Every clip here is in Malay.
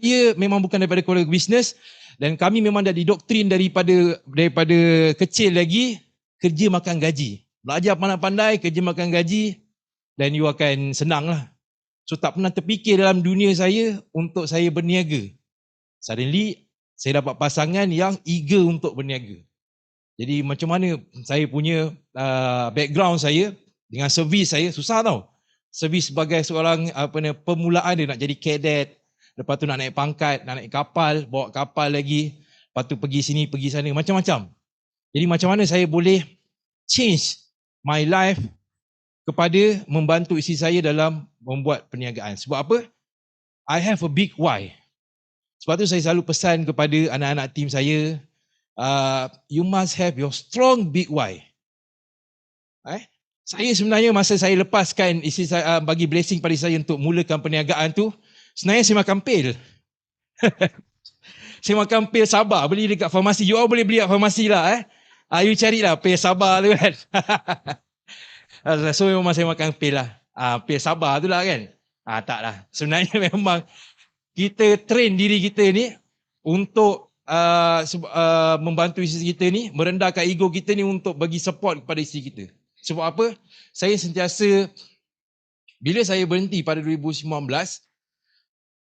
Saya memang bukan daripada keluarga bisnes dan kami memang dah didoktrin daripada kecil lagi, kerja makan gaji. Belajar pandai-pandai, kerja makan gaji dan you akan senang lah. So tak pernah terfikir dalam dunia saya untuk saya berniaga. Suddenly, saya dapat pasangan yang eager untuk berniaga. Jadi macam mana saya punya background saya dengan servis saya, susah tau. Servis sebagai seorang permulaan dia nak jadi cadet, lepas tu nak naik pangkat, nak naik kapal, bawa kapal lagi, lepas tu pergi sini, pergi sana, macam-macam. Jadi macam mana saya boleh change my life kepada membantu isteri saya dalam membuat perniagaan. Sebab apa? I have a big why. Sebab tu saya selalu pesan kepada anak-anak tim saya, you must have your strong big why. Saya sebenarnya masa saya lepaskan isteri saya, bagi blessing pada saya untuk mulakan perniagaan tu, sebenarnya saya makan pil. Saya makan pil Sabah, beli dekat farmasi. You all boleh beli kat farmasi lah. You carilah pil Sabah tu kan. So memang saya makan pil lah. Pil Sabah tu lah kan. Tak lah. Sebenarnya memang kita train diri kita ni untuk membantu isteri kita ni, merendahkan ego kita ni untuk bagi support kepada isteri kita. Sebab apa? Saya sentiasa, bila saya berhenti pada 2019,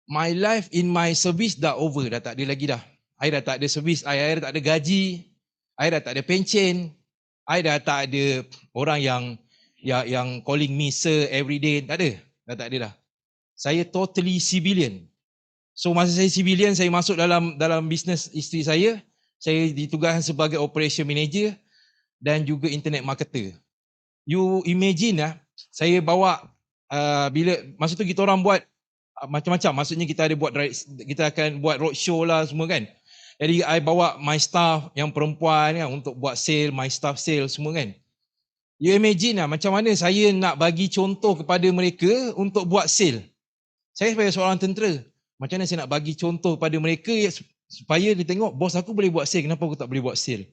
my life in my service dah over, dah tak ada lagi dah. I dah tak ada servis, I dah tak ada gaji, I dah tak ada pencen, I dah tak ada orang yang calling me sir every day, tak ada. Dah tak ada dah. Saya totally civilian. So masa saya civilian, saya masuk dalam bisnes isteri saya ditugaskan sebagai operation manager dan juga internet marketer. You imagine lah, saya bawa bila masa tu kita orang buat macam-macam, maksudnya kita akan buat roadshow lah semua kan. Jadi I bawa my staff yang perempuan kan, untuk buat sale, my staff sale semua kan. You imagine lah macam mana saya nak bagi contoh kepada mereka untuk buat sale. Saya sebagai seorang tentera, macam mana saya nak bagi contoh kepada mereka supaya dia tengok bos aku boleh buat sale, kenapa aku tak boleh buat sale.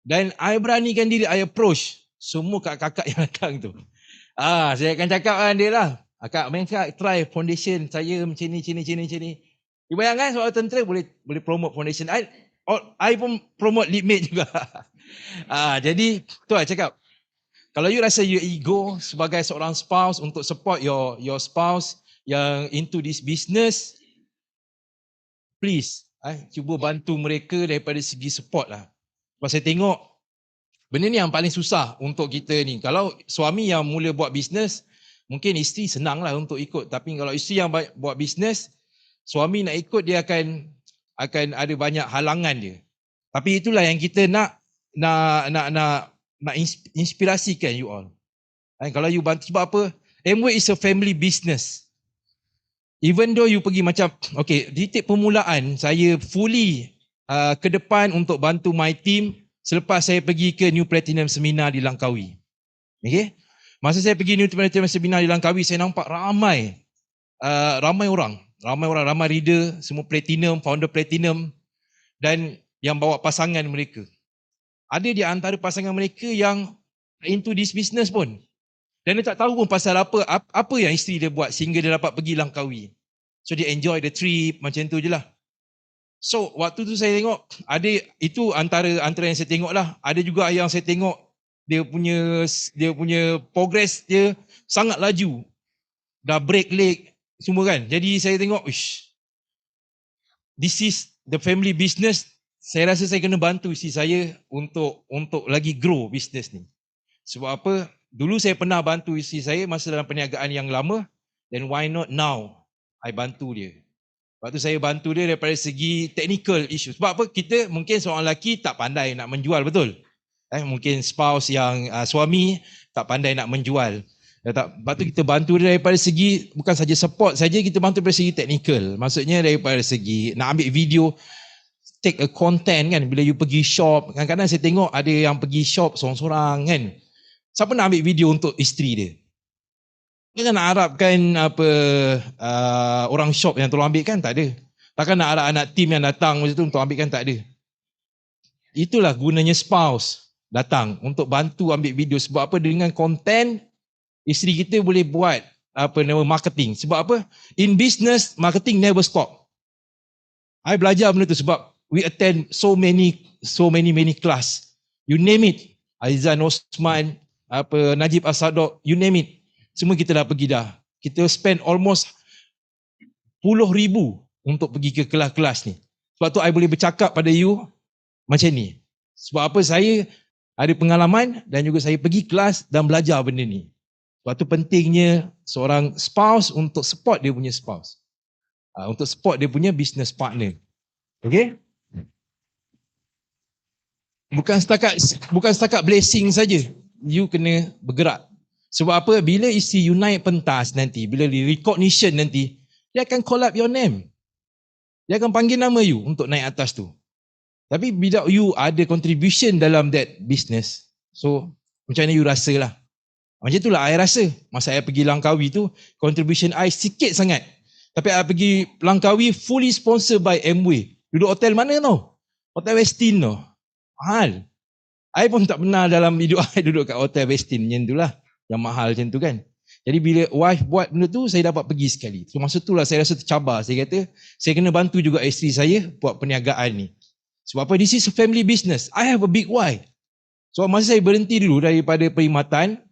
Dan I beranikan diri, I approach semua kakak-kakak yang datang tu. Saya akan cakap dengan dia lah, Kak, main kak try foundation saya macam ni. You bayangkan soal tentera boleh promote foundation. I pun promote leadmate juga. Jadi tu lah cakap. Kalau you rasa you ego sebagai seorang spouse untuk support your spouse yang into this business, please cuba bantu mereka daripada segi support lah. Sebab saya tengok benda ni yang paling susah untuk kita ni. Kalau suami yang mula buat bisnes, mungkin isteri senang lah untuk ikut. Tapi kalau isteri yang buat bisnes, suami nak ikut dia akan ada banyak halangan dia. Tapi itulah yang kita nak inspirasikan you all. Kalau you bantu, sebab apa? Amway is a family business. Even though you pergi macam, okay, di titik permulaan saya fully ke depan untuk bantu my team selepas saya pergi ke New Platinum Seminar di Langkawi. Okay? Masa saya pergi New Platinum Seminar di Langkawi, saya nampak ramai orang, ramai reader, semua platinum, founder platinum dan yang bawa pasangan mereka. Ada di antara pasangan mereka yang into this business pun. Dan dia tak tahu pun pasal apa yang isteri dia buat sehingga dia dapat pergi Langkawi. So dia enjoy the trip, macam tu je lah. So waktu tu saya tengok, ada itu antara yang saya tengok lah. Ada juga yang saya tengok dia punya progress dia sangat laju. Dah break leg semua kan. Jadi saya tengok, this is the family business. Saya rasa saya kena bantu isteri saya untuk lagi grow business ni. Sebab apa? Dulu saya pernah bantu isteri saya masa dalam perniagaan yang lama, then why not now I bantu dia. Sebab tu saya bantu dia daripada segi technical issue. Sebab apa? Kita mungkin seorang lelaki tak pandai nak menjual, betul? Mungkin spouse yang suami tak pandai nak menjual. Sebab tu kita bantu dia daripada segi, bukan saja support saja, kita bantu daripada segi technical. Maksudnya daripada segi nak ambil video, take a content kan. Bila you pergi shop, kadang-kadang saya tengok ada yang pergi shop seorang-seorang kan. Siapa nak ambil video untuk isteri dia? Kita nak harapkan orang shop yang tolong ambil kan? Tak ada. Takkan nak harap anak tim yang datang macam tu untuk ambil kan? Tak ada. Itulah gunanya spouse datang untuk bantu ambil video. Sebab apa? Dengan konten, isteri kita boleh buat marketing. Sebab apa? In business, marketing never stop. I belajar benda tu sebab we attend so many class. You name it. Aizan Osman, Najib Asadok, you name it. Semua kita dah pergi dah. Kita spend almost puluh ribu untuk pergi ke kelas-kelas ni. Sebab tu I boleh bercakap pada you macam ni. Sebab apa, saya ada pengalaman dan juga saya pergi kelas dan belajar benda ni. Sebab tu pentingnya seorang spouse untuk support dia punya spouse. Untuk support dia punya business partner. Okay? Bukan setakat blessing saja. You kena bergerak. Sebab apa? Bila isteri you naik pentas nanti, bila di recognition nanti, dia akan call up your name. Dia akan panggil nama you untuk naik atas tu. Tapi without you ada contribution dalam that business, so macam mana you rasa lah. Macam itulah I rasa. Masa I pergi Langkawi tu, contribution I sikit sangat. Tapi I pergi Langkawi fully sponsored by Amway. Duduk hotel mana tau? Hotel Westin tau. Mahal. I pun tak pernah dalam hidup I duduk kat Hotel Westin macam tu lah. Yang mahal macam tu kan. Jadi bila wife buat benda tu, saya dapat pergi sekali. So masa tu lah saya rasa tercabar. Saya kata, saya kena bantu juga isteri saya buat perniagaan ni. Sebab apa? This is a family business. I have a big why. So masa saya berhenti dulu daripada perkhidmatan,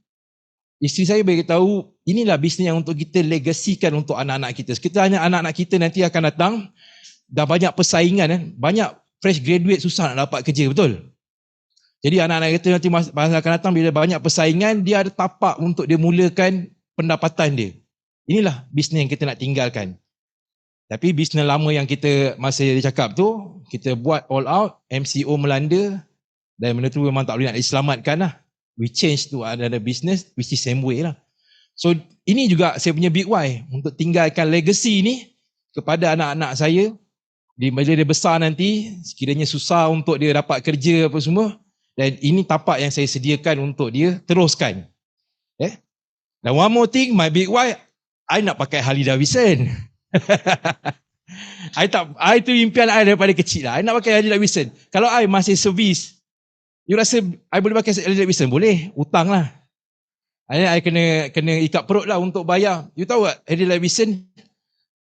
isteri saya beritahu, inilah bisnes yang untuk kita legasikan untuk anak-anak kita. Sekiranya anak-anak kita nanti akan datang, dah banyak persaingan kan. Banyak fresh graduate susah nak dapat kerja, betul? Jadi anak-anak kita nanti masa akan datang, bila banyak persaingan, dia ada tapak untuk dia mulakan pendapatan dia. Inilah bisnes yang kita nak tinggalkan. Tapi bisnes lama yang kita masa dia cakap tu, kita buat all out, MCO melanda, dan benda tu memang tak boleh nak diselamatkan lah. We change to another business, which is same way lah. So ini juga saya punya big why, untuk tinggalkan legacy ni kepada anak-anak saya. Bila dia besar nanti, sekiranya susah untuk dia dapat kerja apa semua, dan ini tapak yang saya sediakan untuk dia teruskan. Dan one more thing, my big why, I nak pakai Harley Davidson. I tu impian I daripada kecil lah. I nak pakai Harley Davidson. Kalau I masih servis, you rasa I boleh pakai Harley Davidson? Boleh, hutang lah. I kena ikat perut lah untuk bayar. You tahu tak, Harley Davidson,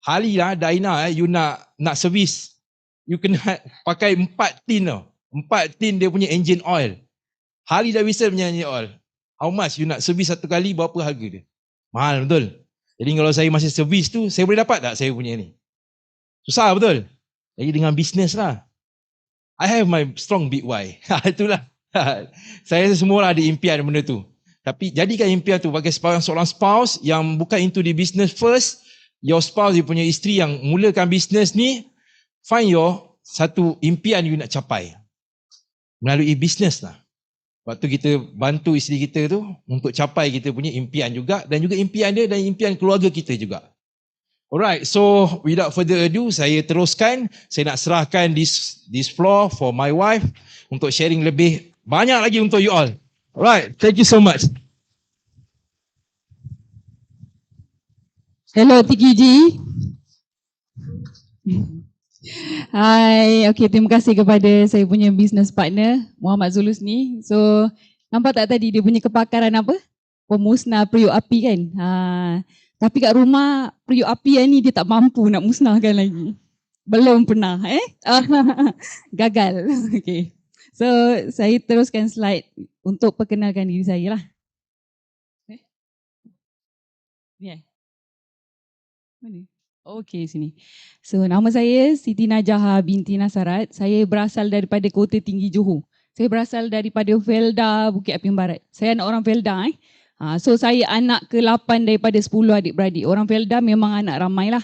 Harley lah, Dyna, you nak servis, you kena pakai 4 tin tau. 4 tin dia punya engine oil. Harley Davidson punya engine oil. How much you nak servis satu kali, berapa harga dia? Mahal, betul? Jadi kalau saya masih servis tu, saya boleh dapat tak saya punya ni? Susah, betul? Jadi dengan bisnes lah. I have my strong big why. Itulah. Saya semua orang ada impian benda tu. Tapi jadikan impian tu bagi seorang spouse yang bukan into the business first. Your spouse, you punya isteri yang mulakan bisnes ni, find your satu impian you nak capai. Melalui bisnes lah. Waktu kita bantu isteri kita tu untuk capai kita punya impian juga, dan juga impian dia dan impian keluarga kita juga. Alright, so without further ado, saya teruskan. Saya nak serahkan this floor for my wife untuk sharing lebih banyak lagi untuk you all. Alright, thank you so much. Hello TKG. Hai, okay, terima kasih kepada saya punya business partner Muhammad Zulus ni. So, nampak tak tadi dia punya kepakaran apa? Pemusnah periuk api kan? Tapi kat rumah periuk api ni dia tak mampu nak musnahkan lagi. Belum pernah gagal. Okay. So, saya teruskan slide untuk perkenalkan diri saya lah. Yeah. Mana? Okey, sini. So, nama saya Siti Najaha binti Nasarat. Saya berasal daripada Kota Tinggi Johor. Saya berasal daripada Felda, Bukit Apian Barat. Saya anak orang Felda. So, saya anak ke-8 daripada 10 adik-beradik. Orang Felda memang anak ramai lah.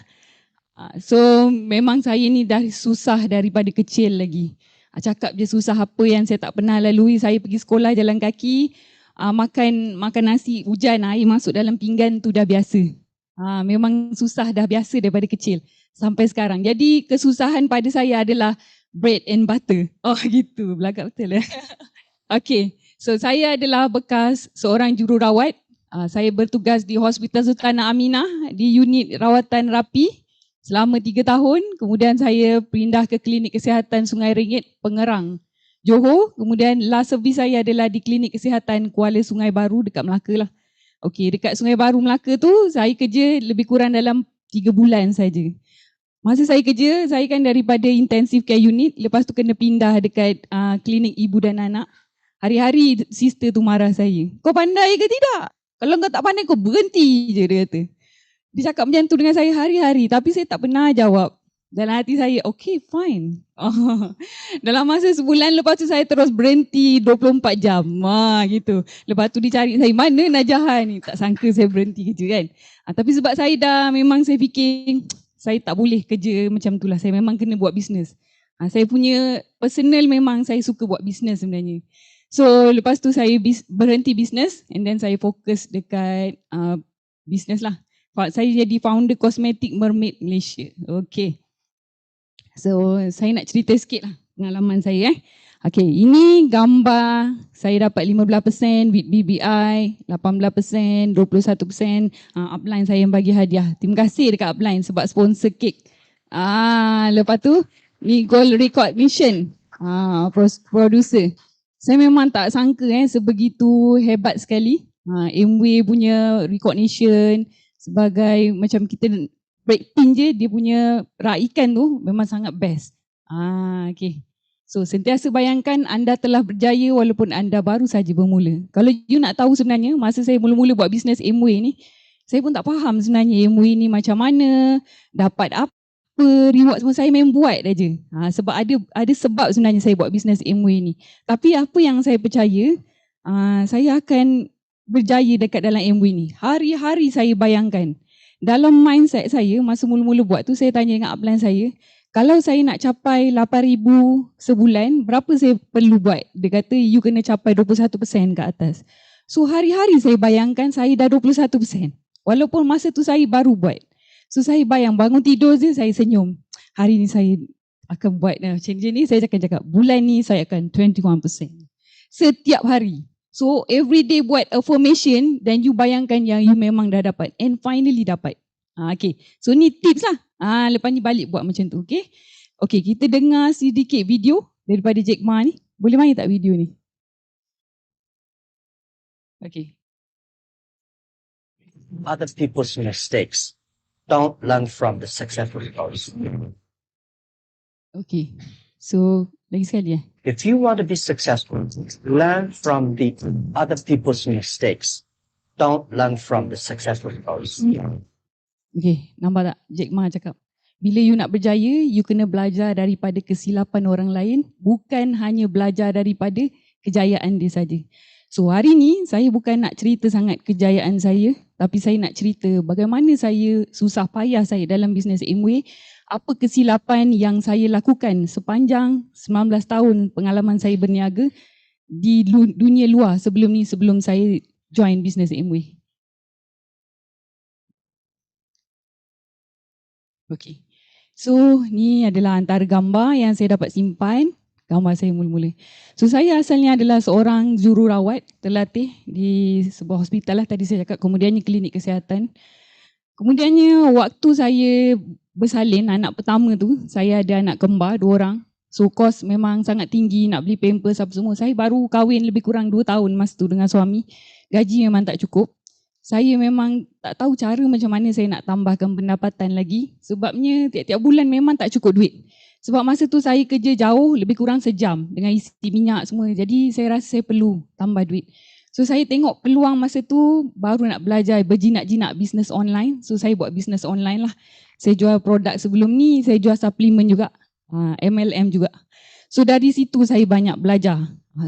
So, memang saya ni dah susah daripada kecil lagi. Cakap je susah apa yang saya tak pernah lalui. Saya pergi sekolah jalan kaki, makan nasi, hujan, air masuk dalam pinggan tu dah biasa. Memang susah dah biasa daripada kecil sampai sekarang. Jadi kesusahan pada saya adalah bread and butter. Oh gitu, belagak betul ya. Okay, so saya adalah bekas seorang jururawat. Saya bertugas di Hospital Sultanah Aminah di unit rawatan rapi selama 3 tahun. Kemudian saya pindah ke Klinik Kesihatan Sungai Ringit, Pengerang, Johor. Kemudian last service saya adalah di Klinik Kesihatan Kuala Sungai Baru dekat Melaka lah. Okey, dekat Sungai Baru Melaka tu saya kerja lebih kurang dalam 3 bulan saja. Masa saya kerja, saya kan daripada intensive care unit, lepas tu kena pindah dekat klinik ibu dan anak. Hari-hari sister tu marah saya. Kau pandai ke tidak? Kalau kau tak pandai, kau berhenti je, dia kata. Dia cakap macam tu dengan saya hari-hari, tapi saya tak pernah jawab. Dalam hati saya, okay fine. Dalam masa sebulan lepas tu saya terus berhenti 24 jam. Gitu. Lepas tu dicari saya, mana Najah ni? Tak sangka saya berhenti kerja kan. Tapi sebab saya dah memang saya fikir, saya tak boleh kerja macam tu lah. Saya memang kena buat bisnes. Saya punya personal memang saya suka buat bisnes sebenarnya. So lepas tu saya berhenti bisnes and then saya fokus dekat bisnes lah. Saya jadi founder Cosmetic Mermaid Malaysia. Okay. So saya nak cerita sikit lah pengalaman saya. Okay, ini gambar saya dapat 15% with BBI, 18%, 21%. Upline saya yang bagi hadiah. Terima kasih dekat Upline sebab sponsor kek. Lepas tu ni gold recognition. Producer. Saya memang tak sangka sebegitu hebat sekali. Amway punya recognition sebagai macam kita breaking je, dia punya raikan tu memang sangat best. Okay. So sentiasa bayangkan anda telah berjaya walaupun anda baru saja bermula. Kalau you nak tahu sebenarnya, masa saya mula-mula buat bisnes Amway ni, saya pun tak faham sebenarnya Amway ni macam mana, dapat apa, reward semua, saya main buat aja. Sebab ada sebab sebenarnya saya buat bisnes Amway ni. Tapi apa yang saya percaya, saya akan berjaya dekat dalam Amway ni. Hari-hari saya bayangkan. Dalam mindset saya, masa mula-mula buat tu, saya tanya dengan upline saya, kalau saya nak capai 8,000 sebulan, berapa saya perlu buat? Dia kata, you kena capai 21% ke atas. So hari-hari saya bayangkan saya dah 21%. Walaupun masa tu saya baru buat. So saya bayang, bangun tidur je saya senyum. Hari ni saya akan buat macam ni, saya akan cakap, bulan ni saya akan 21%. Setiap hari. So every day buat affirmation dan you bayangkan yang you memang dah dapat and finally dapat. Okay. So ni tips lah. Lepas ni balik buat macam tu. Okay. Okay, kita dengar sedikit video daripada Jack Ma ni. Boleh main tak video ni? Okay. Other people's mistakes. Don't learn from the successful stories. Okay. So lagi sekali If you want to be successful, learn from the other people's mistakes. Don't learn from the successful stories. Okay, nampak tak Jack Ma cakap? Bila you nak berjaya, you kena belajar daripada kesilapan orang lain, bukan hanya belajar daripada kejayaan dia saja. So hari ni saya bukan nak cerita sangat kejayaan saya, tapi saya nak cerita bagaimana saya susah payah saya dalam bisnes Amway, apa kesilapan yang saya lakukan sepanjang 19 tahun pengalaman saya berniaga di dunia luar sebelum saya join bisnes Amway. Okay. So ni adalah antara gambar yang saya dapat simpan, gambar saya mula-mula. So saya asalnya adalah seorang jururawat terlatih di sebuah hospital lah tadi saya cakap, kemudiannya klinik kesihatan. Kemudiannya waktu saya bersalin anak pertama tu, saya ada anak kembar 2 orang. So kos memang sangat tinggi, nak beli pampers apa semua. Saya baru kahwin lebih kurang 2 tahun masa tu dengan suami. Gaji memang tak cukup. Saya memang tak tahu cara macam mana saya nak tambahkan pendapatan lagi. Sebabnya tiap-tiap bulan memang tak cukup duit. Sebab masa tu saya kerja jauh, lebih kurang sejam dengan isi minyak semua. Jadi saya rasa saya perlu tambah duit. So saya tengok peluang masa tu baru nak belajar berjinak-jinak bisnes online. So saya buat bisnes online lah. Saya jual produk sebelum ni, saya jual suplemen juga. MLM juga. So dari situ saya banyak belajar.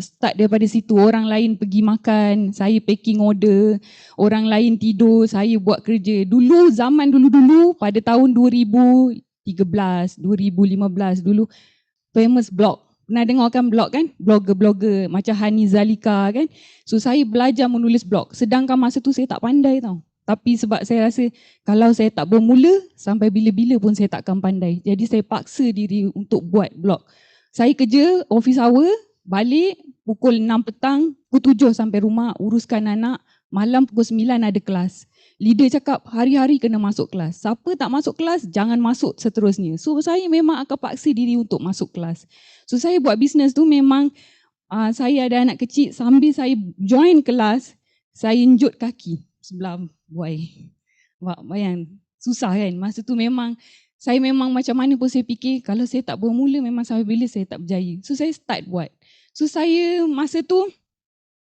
Start daripada situ, orang lain pergi makan, saya packing order, orang lain tidur, saya buat kerja. Dulu, zaman dulu-dulu pada tahun 2013, 2015 dulu, famous blog. Pernah dengarkan blog kan? Blogger-blogger macam Hani Zalika kan? So saya belajar menulis blog. Sedangkan masa tu saya tak pandai tau. Tapi sebab saya rasa kalau saya tak bermula, sampai bila-bila pun saya tak akan pandai. Jadi saya paksa diri untuk buat blog. Saya kerja office hour, balik pukul 6 petang, pukul 7 sampai rumah, uruskan anak, malam pukul 9 ada kelas. Leader cakap hari-hari kena masuk kelas. Siapa tak masuk kelas, jangan masuk seterusnya. So saya memang akan paksa diri untuk masuk kelas. So saya buat bisnes tu memang saya ada anak kecil, sambil saya join kelas, saya injut kaki sebelah buai. Bayang, susah kan? Masa tu memang saya memang macam mana pun saya fikir, kalau saya tak bermula memang sampai bila saya tak berjaya. So saya start buat. So saya masa tu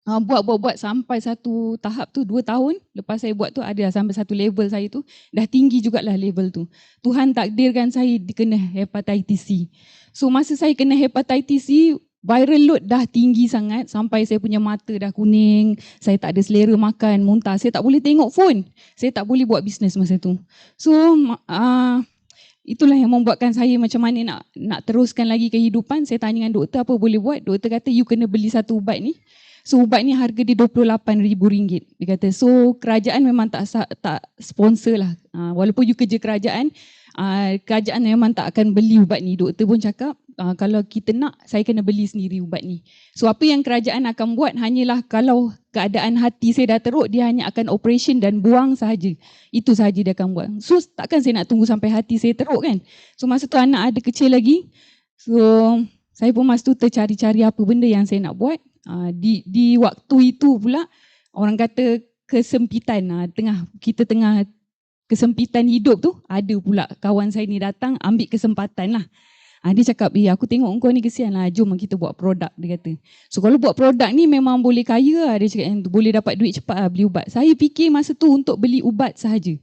buat sampai satu tahap tu 2 tahun. Lepas saya buat tu ada sampai satu level saya tu. Dah tinggi jugalah level tu. Tuhan takdirkan saya kena hepatitis C. So masa saya kena hepatitis C, viral load dah tinggi sangat sampai saya punya mata dah kuning, saya tak ada selera makan, muntah, saya tak boleh tengok phone, saya tak boleh buat bisnes masa tu. So itulah yang membuatkan saya macam mana nak teruskan lagi kehidupan. Saya tanya dengan doktor apa boleh buat. Doktor kata you kena beli satu ubat ni. So ubat ni harga dia RM28,000. Dia kata so kerajaan memang tak sponsor lah. Walaupun you kerja kerajaan, kerajaan memang tak akan beli ubat ni. Doktor pun cakap kalau kita nak, saya kena beli sendiri ubat ni. So apa yang kerajaan akan buat hanyalah kalau keadaan hati saya dah teruk, dia hanya akan operation dan buang sahaja. Itu sahaja dia akan buat. So takkan saya nak tunggu sampai hati saya teruk kan. So masa tu anak ada kecil lagi. So saya pun masa tu tercari-cari apa benda yang saya nak buat. Di waktu itu pula orang kata kesempitan, kita tengah kesempitan hidup tu, ada pula kawan saya ni datang ambil kesempatan lah. Dia cakap, aku tengok kau ni kesian lah, jom kita buat produk, dia kata. So kalau buat produk ni memang boleh kaya lah, dia cakap, boleh dapat duit cepat lah beli ubat. Saya fikir masa tu untuk beli ubat sahaja.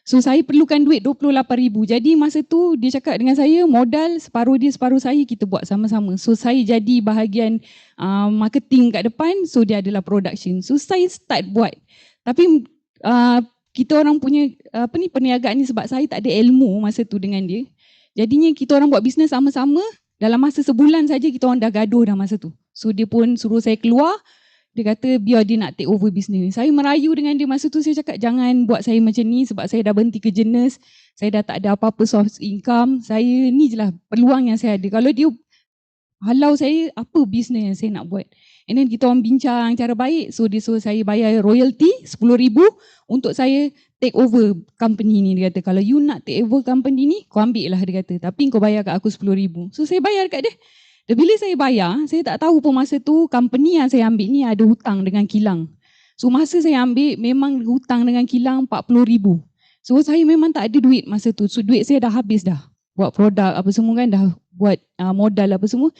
So saya perlukan duit RM28,000. Jadi masa tu dia cakap dengan saya, modal separuh dia separuh saya, kita buat sama-sama. So saya jadi bahagian marketing kat depan, so dia adalah production. So saya start buat. Tapi kita orang punya perniagaan ni sebab saya tak ada ilmu masa tu dengan dia. Jadinya kita orang buat bisnes sama-sama, dalam masa sebulan saja kita orang dah gaduh dah masa tu. So dia pun suruh saya keluar, dia kata biar dia nak take over bisnes ni. Saya merayu dengan dia masa tu, saya cakap jangan buat saya macam ni sebab saya dah berhenti kerja nurse, saya dah tak ada apa-apa source income, saya ni je lah peluang yang saya ada. Kalau dia halau saya, apa bisnes yang saya nak buat? And then kita orang bincang cara baik, so dia suruh saya bayar royalty RM10,000 untuk saya take over company ni. Dia kata kalau you nak take over company ni, kau ambil lah, dia kata. Tapi kau bayar kat aku RM10,000. So saya bayar kat dia. Dan bila saya bayar, saya tak tahu pun masa tu company yang saya ambil ni ada hutang dengan kilang. So masa saya ambil memang hutang dengan kilang RM40,000. So saya memang tak ada duit masa tu. So duit saya dah habis dah. Buat produk apa semua kan, dah buat modal apa semua.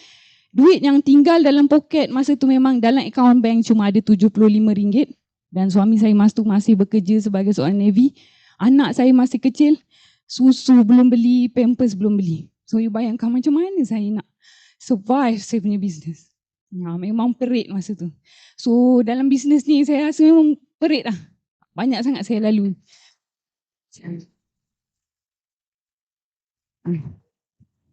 Duit yang tinggal dalam poket masa tu memang dalam akaun bank cuma ada RM75. Dan suami saya masa tu masih bekerja sebagai seorang Navy. Anak saya masih kecil. Susu belum beli, pampers belum beli. So you bayangkan macam mana saya nak survive saya punya bisnes. Memang perit masa tu. So dalam bisnes ni saya rasa memang perit lah. Banyak sangat saya lalui.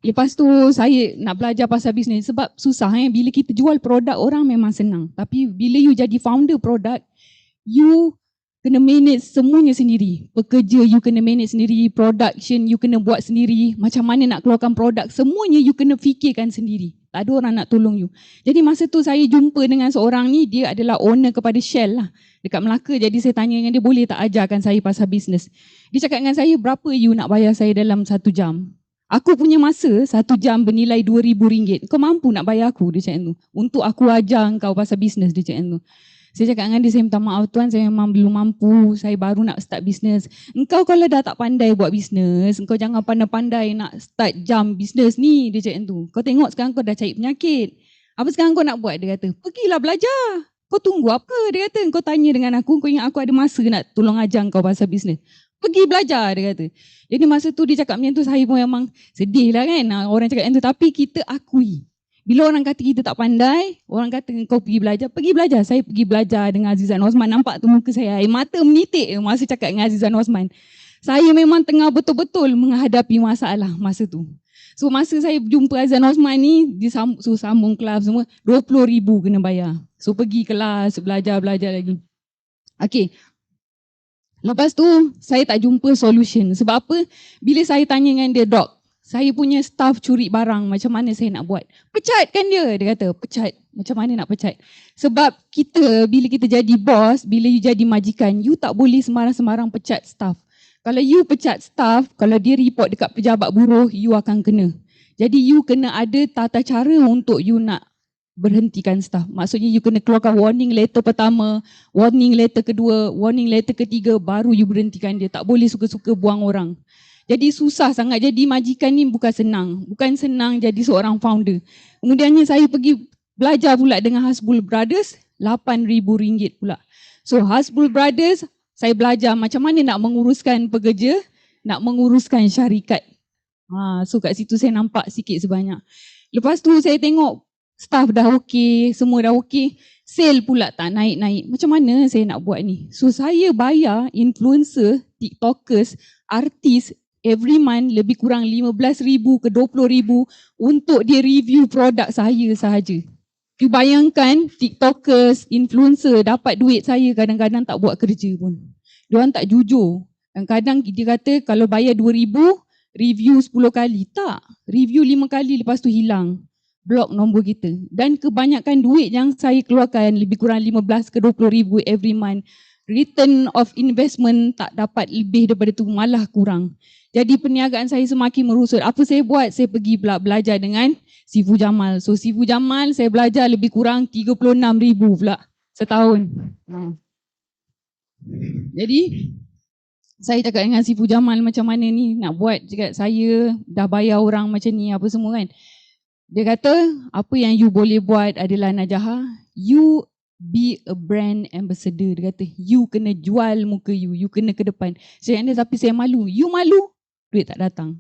Lepas tu saya nak belajar pasal bisnes sebab susah bila kita jual produk orang memang senang. Tapi bila you jadi founder produk, you kena manage semuanya sendiri. Pekerja you kena manage sendiri, production you kena buat sendiri, macam mana nak keluarkan produk, semuanya you kena fikirkan sendiri. Tak ada orang nak tolong you. Jadi masa tu saya jumpa dengan seorang ni, dia adalah owner kepada Shell lah dekat Melaka. Jadi saya tanya dengan dia, boleh tak ajarkan saya pasal bisnes? Dia cakap dengan saya, berapa you nak bayar saya dalam 1 jam? Aku punya masa 1 jam bernilai RM2,000. Kau mampu nak bayar aku? Dia cakap tu. Untuk aku ajar kau pasal bisnes, dia cakap tu. Saya cakap dengan dia, saya minta maaf tuan, saya memang belum mampu. Saya baru nak start bisnes. Engkau kalau dah tak pandai buat bisnes, engkau jangan pandai-pandai nak start jam bisnes ni, dia cakap tu. Kau tengok sekarang kau dah cari penyakit. Apa sekarang kau nak buat? Dia kata, pergilah belajar. Kau tunggu apa? Dia kata, kau tanya dengan aku, kau ingat aku ada masa nak tolong ajar kau pasal bisnes? Pergi belajar, dia kata. Jadi masa tu dia cakap macam tu, saya pun memang sedih lah kan. Orang cakap macam tu, tapi kita akui. Bila orang kata kita tak pandai, orang kata kau pergi belajar, pergi belajar. Saya pergi belajar dengan Azizan Osman. Nampak tu muka saya, air mata menitik masa cakap dengan Azizan Osman. Saya memang tengah betul-betul menghadapi masalah masa tu. So masa saya jumpa Azizan Osman ni, sambung kelas semua, RM20,000 kena bayar. So pergi kelas, belajar lagi. Okay. Lepas tu, saya tak jumpa solution. Sebab apa? Bila saya tanya dengan dia, Dok, saya punya staff curi barang, macam mana saya nak buat? Pecatkan dia. Dia kata, pecat. Macam mana nak pecat? Sebab kita, bila kita jadi bos, bila you jadi majikan, you tak boleh sembarang-sembarang pecat staff. Kalau you pecat staff, kalau dia report dekat pejabat buruh, you akan kena. Jadi you kena ada tata cara untuk you nak berhentikan staff. Maksudnya you kena keluarkan warning letter pertama, warning letter kedua, warning letter ketiga, baru you berhentikan dia. Tak boleh suka-suka buang orang. Jadi susah sangat jadi majikan ni, bukan senang. Bukan senang jadi seorang founder. Kemudiannya saya pergi belajar pula dengan Hasbul Brothers, RM8,000 pula. So Hasbul Brothers, saya belajar macam mana nak menguruskan pekerja, nak menguruskan syarikat. So kat situ saya nampak sikit sebanyak. Lepas tu saya tengok staff dah okey, semua dah okey. Sale pula tak naik-naik. Macam mana saya nak buat ni? So saya bayar influencer, tiktokers, artis every month lebih kurang 15,000 ke 20,000 untuk dia review produk saya sahaja. You bayangkan tiktokers, influencer dapat duit saya kadang-kadang tak buat kerja pun. Diorang tak jujur. Kadang-kadang dia kata kalau bayar 2,000, review 10 kali. Tak. Review 5 kali lepas tu hilang. Blok nombor kita. Dan kebanyakan duit yang saya keluarkan lebih kurang 15 ke 20,000 every month. Return of investment tak dapat lebih daripada tu, malah kurang. Jadi perniagaan saya semakin merosot. Apa saya buat? Saya pergi belajar dengan Sifu Jamal. So Sifu Jamal saya belajar lebih kurang 36,000 pula setahun. Jadi saya cakap dengan Sifu Jamal macam mana ni nak buat. Cakap saya dah bayar orang macam ni apa semua kan. Dia kata apa yang you boleh buat adalah Najah, you be a brand ambassador. Dia kata you kena jual muka you kena ke depan. Saya kata tapi saya malu. You malu? Duit tak datang.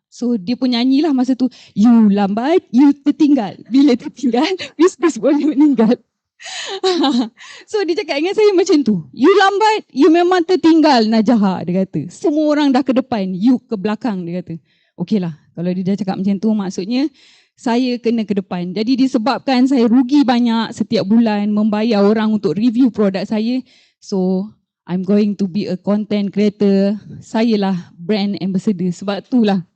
So dia pun nyanyilah masa tu, you lambat, you tertinggal. Bila tertinggal, bisnes boleh meninggal. So dia cakap dengan saya macam tu, you lambat, you memang tertinggal Najah. Dia kata semua orang dah ke depan, you ke belakang. Dia kata okey lah, kalau dia dah cakap macam tu maksudnya saya kena ke depan. Jadi disebabkan saya rugi banyak setiap bulan membayar orang untuk review produk saya. So I'm going to be a content creator. Sayalah brand ambassador. Sebab itulah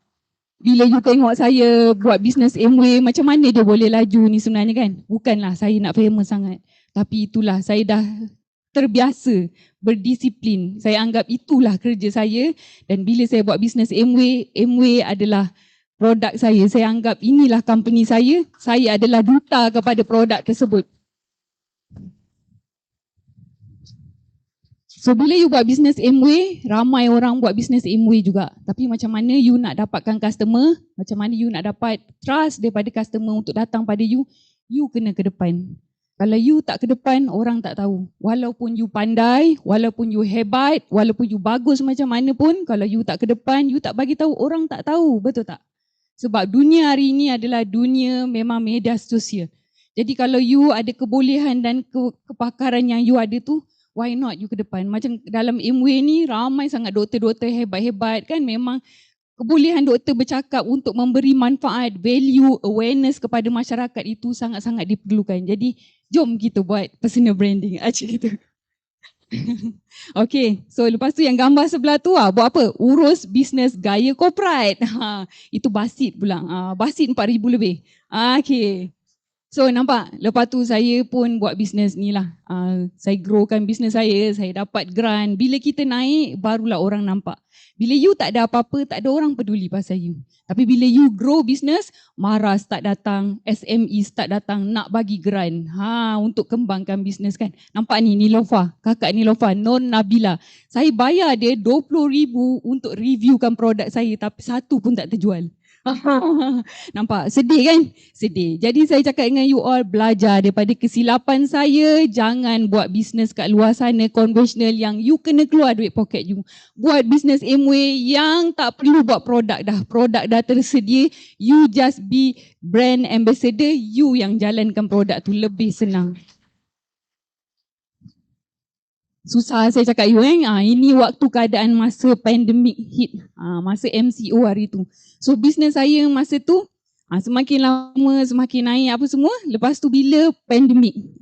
bila you tengok saya buat bisnes Amway, macam mana dia boleh laju ni sebenarnya kan? Bukanlah saya nak famous sangat. Tapi itulah saya dah terbiasa berdisiplin. Saya anggap itulah kerja saya. Dan bila saya buat bisnes Amway, Amway adalah produk saya. Saya anggap inilah company saya. Saya adalah duta kepada produk tersebut. So bila you buat bisnes Amway, ramai orang buat bisnes Amway juga. Tapi macam mana you nak dapatkan customer, macam mana you nak dapat trust daripada customer untuk datang pada you, you kena ke depan. Kalau you tak ke depan, orang tak tahu. Walaupun you pandai, walaupun you hebat, walaupun you bagus macam mana pun, kalau you tak ke depan, you tak bagi tahu, orang tak tahu. Betul tak? Sebab dunia hari ini adalah dunia memang media sosial. Jadi kalau you ada kebolehan dan kepakaran yang you ada tu, why not you ke depan? Macam dalam Amway ni ramai sangat doktor-doktor hebat-hebat kan. Memang kebolehan doktor bercakap untuk memberi manfaat, value, awareness kepada masyarakat itu sangat-sangat diperlukan. Jadi jom kita buat personal branding. Macam gitu. Okay, so lepas tu yang gambar sebelah tu buat apa? Urus bisnes gaya corporate. Itu basit pula. Basit 4,000 lebih. Okay. So nampak, lepas tu saya pun buat bisnes ni lah. Saya growkan bisnes saya dapat grant. Bila kita naik, barulah orang nampak. Bila you tak ada apa-apa, tak ada orang peduli pasal you. Tapi bila you grow bisnes, marah start datang, SME start datang nak bagi grant. Untuk kembangkan bisnes kan. Nampak ni Nilofa, kakak Nilofa, Non Nabila. Saya bayar dia 20,000 untuk reviewkan produk saya tapi satu pun tak terjual. Nampak? Sedih kan? Sedih. Jadi saya cakap dengan you all, belajar daripada kesilapan saya. Jangan buat bisnes kat luar sana konvensional yang you kena keluar duit poket you. Buat bisnes Amway yang tak perlu buat produk dah. Produk dah tersedia. You just be brand ambassador. You yang jalankan produk tu, lebih senang. Susah saya cakap you ini waktu keadaan masa pandemic hit, masa MCO hari tu. So bisnes saya masa tu semakin lama semakin naik apa semua. Lepas tu bila pandemik,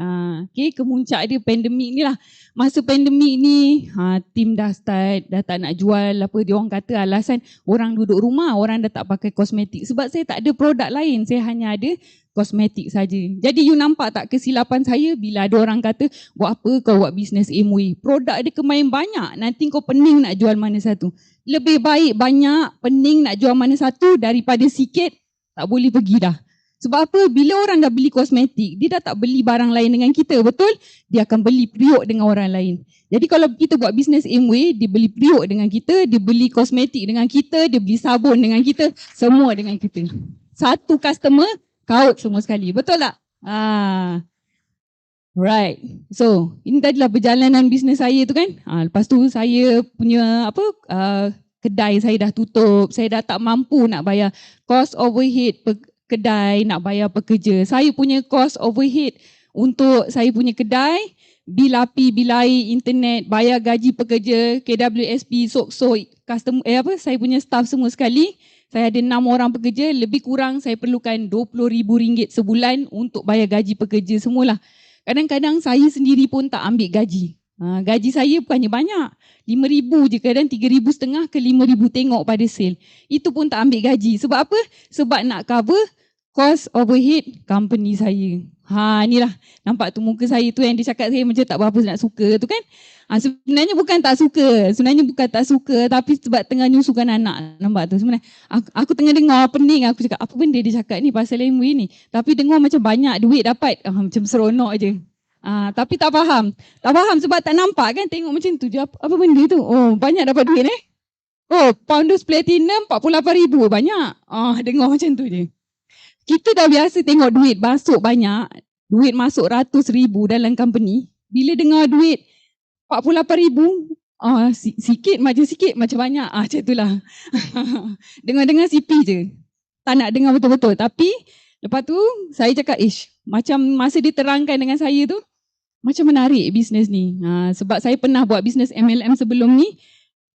kemuncak dia pandemik ni lah. Masa pandemik ni tim dah start, dah tak nak jual apa. Dia orang kata alasan orang duduk rumah, orang dah tak pakai kosmetik. Sebab saya tak ada produk lain, saya hanya ada kosmetik saja. Jadi you nampak tak kesilapan saya bila ada orang kata, buat apa kau buat bisnes Amway? Produk dia kemain banyak, nanti kau pening nak jual mana satu. Lebih baik banyak, pening nak jual mana satu daripada sikit, tak boleh pergi dah. Sebab apa? Bila orang dah beli kosmetik, dia dah tak beli barang lain dengan kita, betul? Dia akan beli periuk dengan orang lain. Jadi kalau kita buat bisnes Amway, dia beli periuk dengan kita, dia beli kosmetik dengan kita, dia beli sabun dengan kita, semua dengan kita. Satu customer, kaut semua sekali. Betul tak? Right. So, ini tadilah perjalanan bisnes saya tu kan. Lepas tu saya punya kedai saya dah tutup. Saya dah tak mampu nak bayar cost overhead kedai, nak bayar pekerja. Saya punya cost overhead untuk saya punya kedai, bil api, bil air, internet, bayar gaji pekerja, KWSP, sok-sok, customer, saya punya staff semua sekali. Saya ada 6 orang pekerja, lebih kurang saya perlukan RM20,000 sebulan untuk bayar gaji pekerja semualah. Kadang-kadang saya sendiri pun tak ambil gaji. Gaji saya bukannya banyak. RM5,000 je, kadang RM3,500 ke RM5,000 tengok pada sale. Itu pun tak ambil gaji. Sebab apa? Sebab nak cover cost overhead company saya. Inilah. Nampak tu muka saya tu yang dia cakap saya macam tak berapa nak suka tu kan. Sebenarnya bukan tak suka. Sebenarnya bukan tak suka, tapi sebab tengah nyusukan anak. Nampak tu sebenarnya. Aku tengah dengar pening, aku cakap apa benda dia cakap ni pasal Amway ni. Tapi dengar macam banyak duit dapat. Macam seronok je. Tapi tak faham. Tak faham sebab tak nampak kan, tengok macam tu je. Apa benda tu? Oh, banyak dapat duit Oh, Founders Platinum 48,000. Banyak. Dengar macam tu je. Kita dah biasa tengok duit masuk banyak. Duit masuk RM100,000 dalam company. Bila dengar duit 48,000, sikit macam banyak. Macam itulah. Dengar-dengar CP je. Tak nak dengar betul-betul. Tapi lepas tu saya cakap, macam masa diterangkan dengan saya tu, macam menarik bisnes ni. Sebab saya pernah buat bisnes MLM sebelum ni.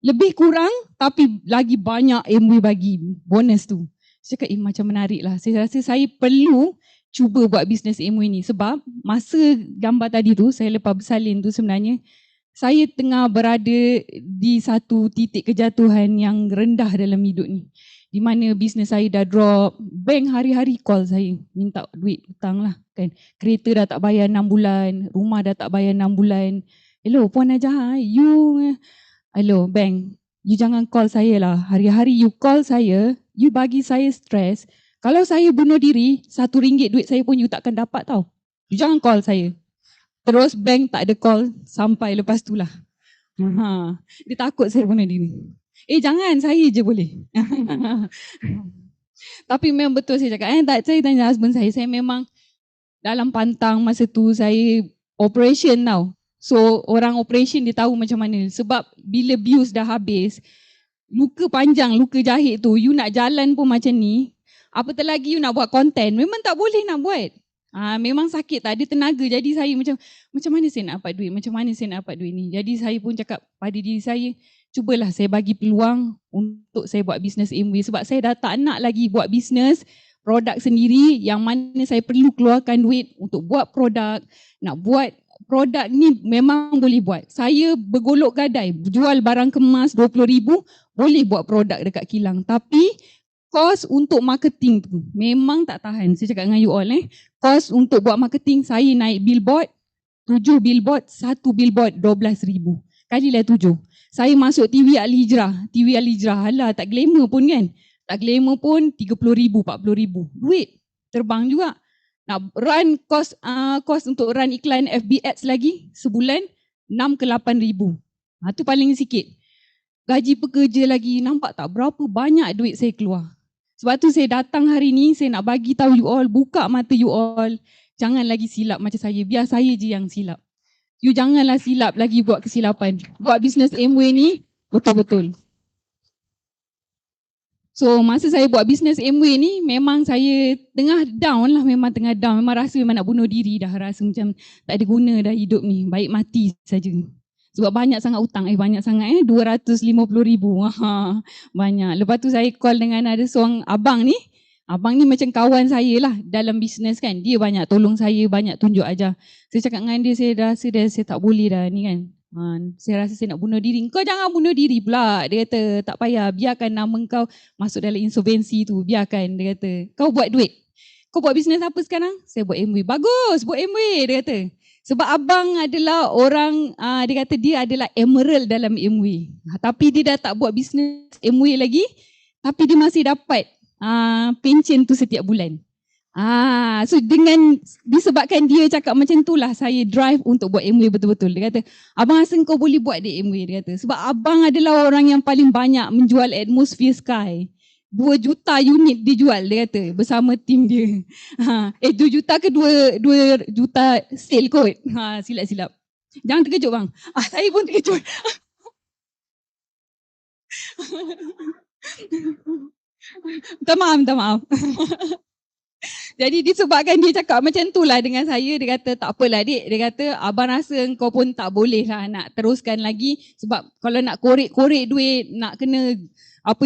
Lebih kurang tapi lagi banyak Amway bagi bonus tu. Saya cakap macam menarik lah. Saya rasa saya perlu cuba buat bisnes Amway ni. Sebab masa gambar tadi tu, saya lepas bersalin tu sebenarnya, saya tengah berada di satu titik kejatuhan yang rendah dalam hidup ni. Di mana bisnes saya dah drop, bank hari-hari call saya, minta duit hutang lah kan. Kereta dah tak bayar 6 bulan, rumah dah tak bayar 6 bulan. Hello Puan Najah, hello bank, you jangan call saya lah. Hari-hari you call saya, you bagi saya stres. Kalau saya bunuh diri, RM1 duit saya pun you takkan dapat tau. You jangan call saya. Terus bank tak ada call sampai lepas tu lah. Dia takut saya bunuh diri. Jangan, saya je boleh. Tapi memang betul saya cakap. Saya tanya husband saya memang dalam pantang masa tu saya operation tau. So orang operation dia tahu macam mana. Sebab bila bius dah habis, luka panjang, luka jahit tu, you nak jalan pun macam ni. Apatah lagi you nak buat konten, memang tak boleh nak buat. Memang sakit tak ada tenaga. Jadi saya macam mana saya nak dapat duit? Macam mana saya nak dapat duit ni? Jadi saya pun cakap pada diri saya, cubalah saya bagi peluang untuk saya buat bisnes Amway. Sebab saya dah tak nak lagi buat bisnes produk sendiri yang mana saya perlu keluarkan duit untuk buat produk. Nak buat produk ni memang boleh buat. Saya bergolok gadai, jual barang kemas 20,000, boleh buat produk dekat kilang. Tapi kos untuk marketing tu memang tak tahan. Saya cakap dengan you all kos untuk buat marketing, saya naik billboard, 7 billboard, 1 billboard 12,000. Kalilah 7. Saya masuk TV Al-Hijrah. TV Al-Hijrah, alah tak glamour pun kan. Tak glamour pun 30,000, 40,000. Duit terbang juga. Nak run kos untuk run iklan FB Ads lagi sebulan 6 ke 8,000. Tu paling sikit. Gaji pekerja lagi, nampak tak berapa banyak duit saya keluar. Sebab tu saya datang hari ni, saya nak bagi tahu you all, buka mata you all. Jangan lagi silap macam saya. Biar saya je yang silap. You janganlah silap lagi buat kesilapan. Buat bisnes Amway ni betul-betul. So masa saya buat bisnes Amway ni, memang saya tengah down lah. Memang tengah down. Memang rasa memang nak bunuh diri dah. Rasa macam tak ada guna dah hidup ni. Baik mati saja. Sebab banyak sangat hutang. Banyak sangat 250,000. Banyak. Lepas tu saya call dengan ada seorang abang ni. Abang ni macam kawan saya lah dalam bisnes kan. Dia banyak tolong saya, banyak tunjuk ajar. Saya cakap dengan dia, saya rasa saya tak boleh dah ni kan. Saya rasa saya nak bunuh diri. Kau jangan bunuh diri pula. Dia kata tak payah, biarkan nama kau masuk dalam insolvensi tu. Biarkan, dia kata. Kau buat duit. Kau buat bisnes apa sekarang? Saya buat Amway. Bagus, buat Amway, dia kata. Sebab abang adalah orang, dia kata dia adalah emerald dalam Amway. Tapi dia dah tak buat bisnes Amway lagi. Tapi dia masih dapat pencen tu setiap bulan. So dengan disebabkan dia cakap macam tu lah, saya drive untuk buat Amway betul-betul. Dia kata, abang rasa kau boleh buat di Amway. Dia kata, sebab abang adalah orang yang paling banyak menjual Atmosphere Sky. 2 juta unit dijual, dia kata, bersama tim dia. 2 juta ke 2 juta sale kot. Silap-silap. Jangan terkejut bang. Saya pun terkejut. Minta maaf. Jadi disebabkan dia cakap macam tu lah dengan saya, dia kata tak apalah adik, dia kata abang rasa kau pun tak boleh lah nak teruskan lagi, sebab kalau nak korek-korek duit, nak kena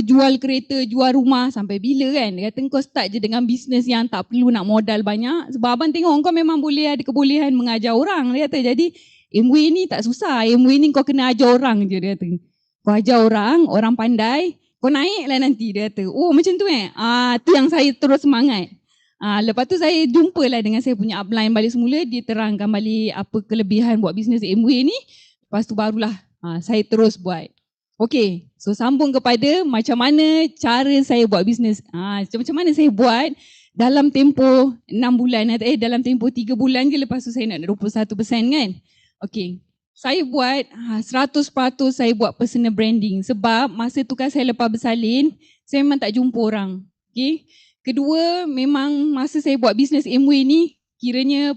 jual kereta, jual rumah sampai bila kan. Dia kata kau start je dengan bisnes yang tak perlu nak modal banyak, sebab abang tengok kau memang boleh ada kebolehan mengajar orang. Dia kata jadi Amway ni tak susah, Amway ni kau kena ajar orang je. Dia kata kau ajar orang pandai, kau naik lah nanti. Dia kata oh macam tu tu yang saya terus semangat. Lepas tu saya jumpa lah dengan saya punya upline balik semula, dia terangkan balik apa kelebihan buat bisnes Amway ni. Lepas tu barulah saya terus buat. Okay, so sambung kepada macam mana cara saya buat bisnes. Macam mana saya buat dalam tempoh 6 bulan, dalam tempoh 3 bulan je, lepas tu saya nak 21% kan. Okay, saya buat 100% saya buat personal branding, sebab masa tu kan saya lepas bersalin, saya memang tak jumpa orang. Okay. Kedua, memang masa saya buat bisnes Amway ni, kiranya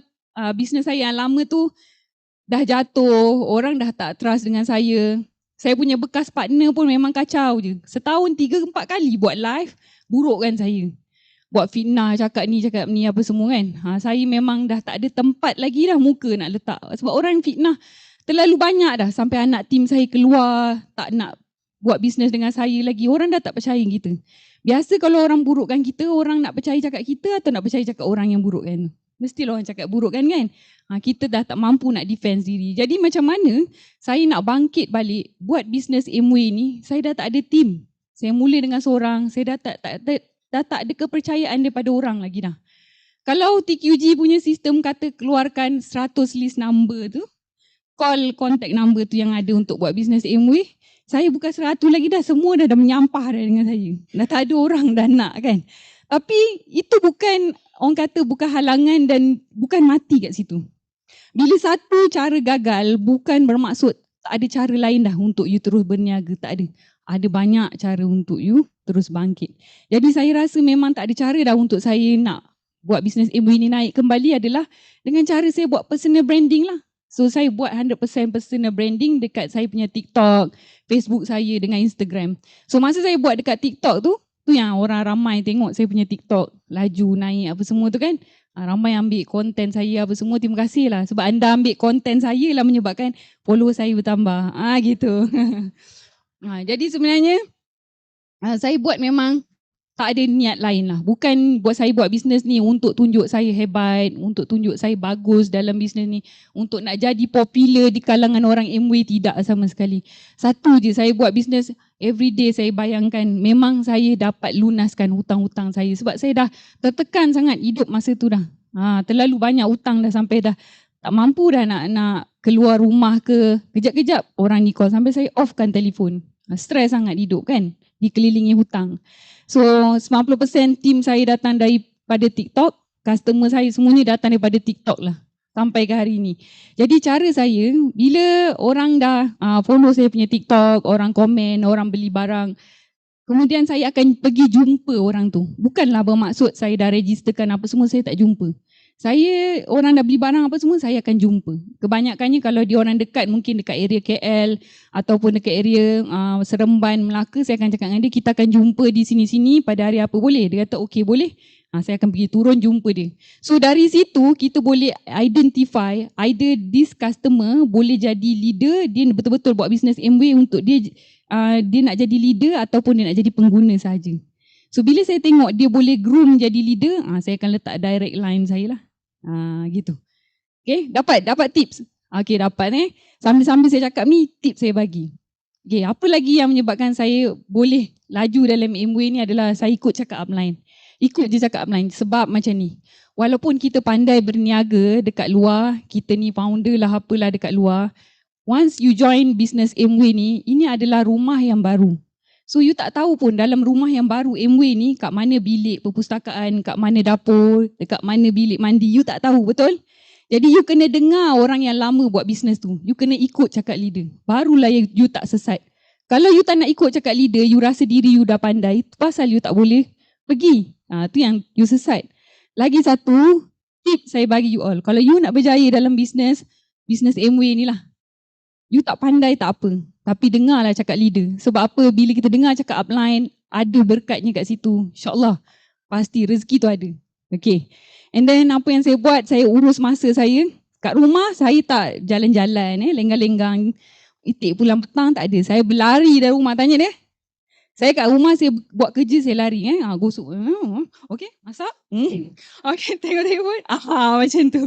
bisnes saya yang lama tu dah jatuh, orang dah tak trust dengan saya. Saya punya bekas partner pun memang kacau je. Setahun 3-4 kali buat live, buruk kan saya. Buat fitnah, cakap ni apa semua kan. Saya memang dah tak ada tempat lagi dah muka nak letak. Sebab orang fitnah terlalu banyak dah, sampai anak tim saya keluar, tak nak buat bisnes dengan saya lagi. Orang dah tak percaya kita. Biasa kalau orang burukkan kita, orang nak percaya cakap kita atau nak percaya cakap orang yang burukkan? Mestilah orang cakap burukkan kan? Kita dah tak mampu nak defense diri. Jadi macam mana saya nak bangkit balik buat bisnes Amway ni? Saya dah tak ada tim. Saya mula dengan seorang, saya dah tak ada kepercayaan daripada orang lagi dah. Kalau TQG punya sistem kata keluarkan 100 list number tu, call contact number tu yang ada untuk buat bisnes Amway, saya bukan 100 lagi dah, semua dah menyampah dah dengan saya. Dah tak ada orang dah nak kan. Tapi itu bukan, orang kata bukan halangan dan bukan mati kat situ. Bila satu cara gagal, bukan bermaksud tak ada cara lain dah untuk you terus berniaga, tak ada. Ada banyak cara untuk you terus bangkit. Jadi saya rasa memang tak ada cara dah untuk saya nak buat bisnes Amway ni naik kembali adalah dengan cara saya buat personal branding lah. So saya buat 100% personal branding dekat saya punya TikTok, Facebook saya dengan Instagram. So masa saya buat dekat TikTok tu yang orang ramai tengok saya punya TikTok, laju naik apa semua tu kan. Ramai ambil konten saya apa semua, terima kasih lah. Sebab anda ambil konten saya lah menyebabkan follower saya bertambah. Gitu. Jadi sebenarnya saya buat memang tak ada niat lain lah. Bukan buat saya buat bisnes ni untuk tunjuk saya hebat, untuk tunjuk saya bagus dalam bisnes ni, untuk nak jadi popular di kalangan orang Amway, tidak sama sekali. Satu je, saya buat bisnes everyday saya bayangkan memang saya dapat lunaskan hutang-hutang saya. Sebab saya dah tertekan sangat hidup masa tu dah. Terlalu banyak hutang dah sampai dah tak mampu dah nak keluar rumah ke. Kejap-kejap orang ni call sampai saya offkan telefon. Stres sangat hidup kan, dikelilingi hutang. So 90% tim saya datang daripada TikTok, customer saya semuanya datang daripada TikTok lah sampai ke hari ini. Jadi cara saya, bila orang dah follow saya punya TikTok, orang komen, orang beli barang, kemudian saya akan pergi jumpa orang tu. Bukanlah bermaksud saya dah registerkan apa semua, saya tak jumpa. Saya, orang dah beli barang apa semua, saya akan jumpa. Kebanyakannya kalau dia orang dekat, mungkin dekat area KL ataupun dekat area Seremban, Melaka, saya akan cakap dengan dia, kita akan jumpa di sini-sini pada hari apa boleh? Dia kata okey boleh. Saya akan pergi turun jumpa dia. So dari situ kita boleh identify either this customer boleh jadi leader, dia betul-betul buat bisnes Amway untuk dia nak jadi leader ataupun dia nak jadi pengguna sahaja. So bila saya tengok dia boleh groom jadi leader, saya akan letak direct line saya lah. Gitu. Okay, dapat tips. Okay, dapat Sambil-sambil saya cakap ni, tips saya bagi. Okay, apa lagi yang menyebabkan saya boleh laju dalam Amway ni adalah saya ikut cakap upline. Ikut je cakap upline. Sebab macam ni, walaupun kita pandai berniaga dekat luar, kita ni founder lah apalah dekat luar, once you join business Amway ni, ini adalah rumah yang baru. So you tak tahu pun dalam rumah yang baru Amway ni kat mana bilik perpustakaan, kat mana dapur, dekat mana bilik mandi, you tak tahu, betul? Jadi you kena dengar orang yang lama buat bisnes tu. You kena ikut cakap leader. Barulah you tak sesat. Kalau you tak nak ikut cakap leader, you rasa diri you dah pandai, tu pasal you tak boleh pergi. Tu yang you sesat. Lagi satu tip saya bagi you all. Kalau you nak berjaya dalam bisnes Amway ni lah. You tak pandai tak apa. Tapi dengarlah cakap leader. Sebab apa? Bila kita dengar cakap upline, ada berkatnya kat situ. InsyaAllah. Pasti rezeki tu ada. Okay. And then apa yang saya buat, saya urus masa saya. Kat rumah, saya tak jalan-jalan, lenggang-lenggang. Itik pulang petang, tak ada. Saya berlari dari rumah. Tanya dia. Saya kat rumah, saya buat kerja, saya lari. Gosok. Okay, masak. Okay, tengok telefon. Macam tu.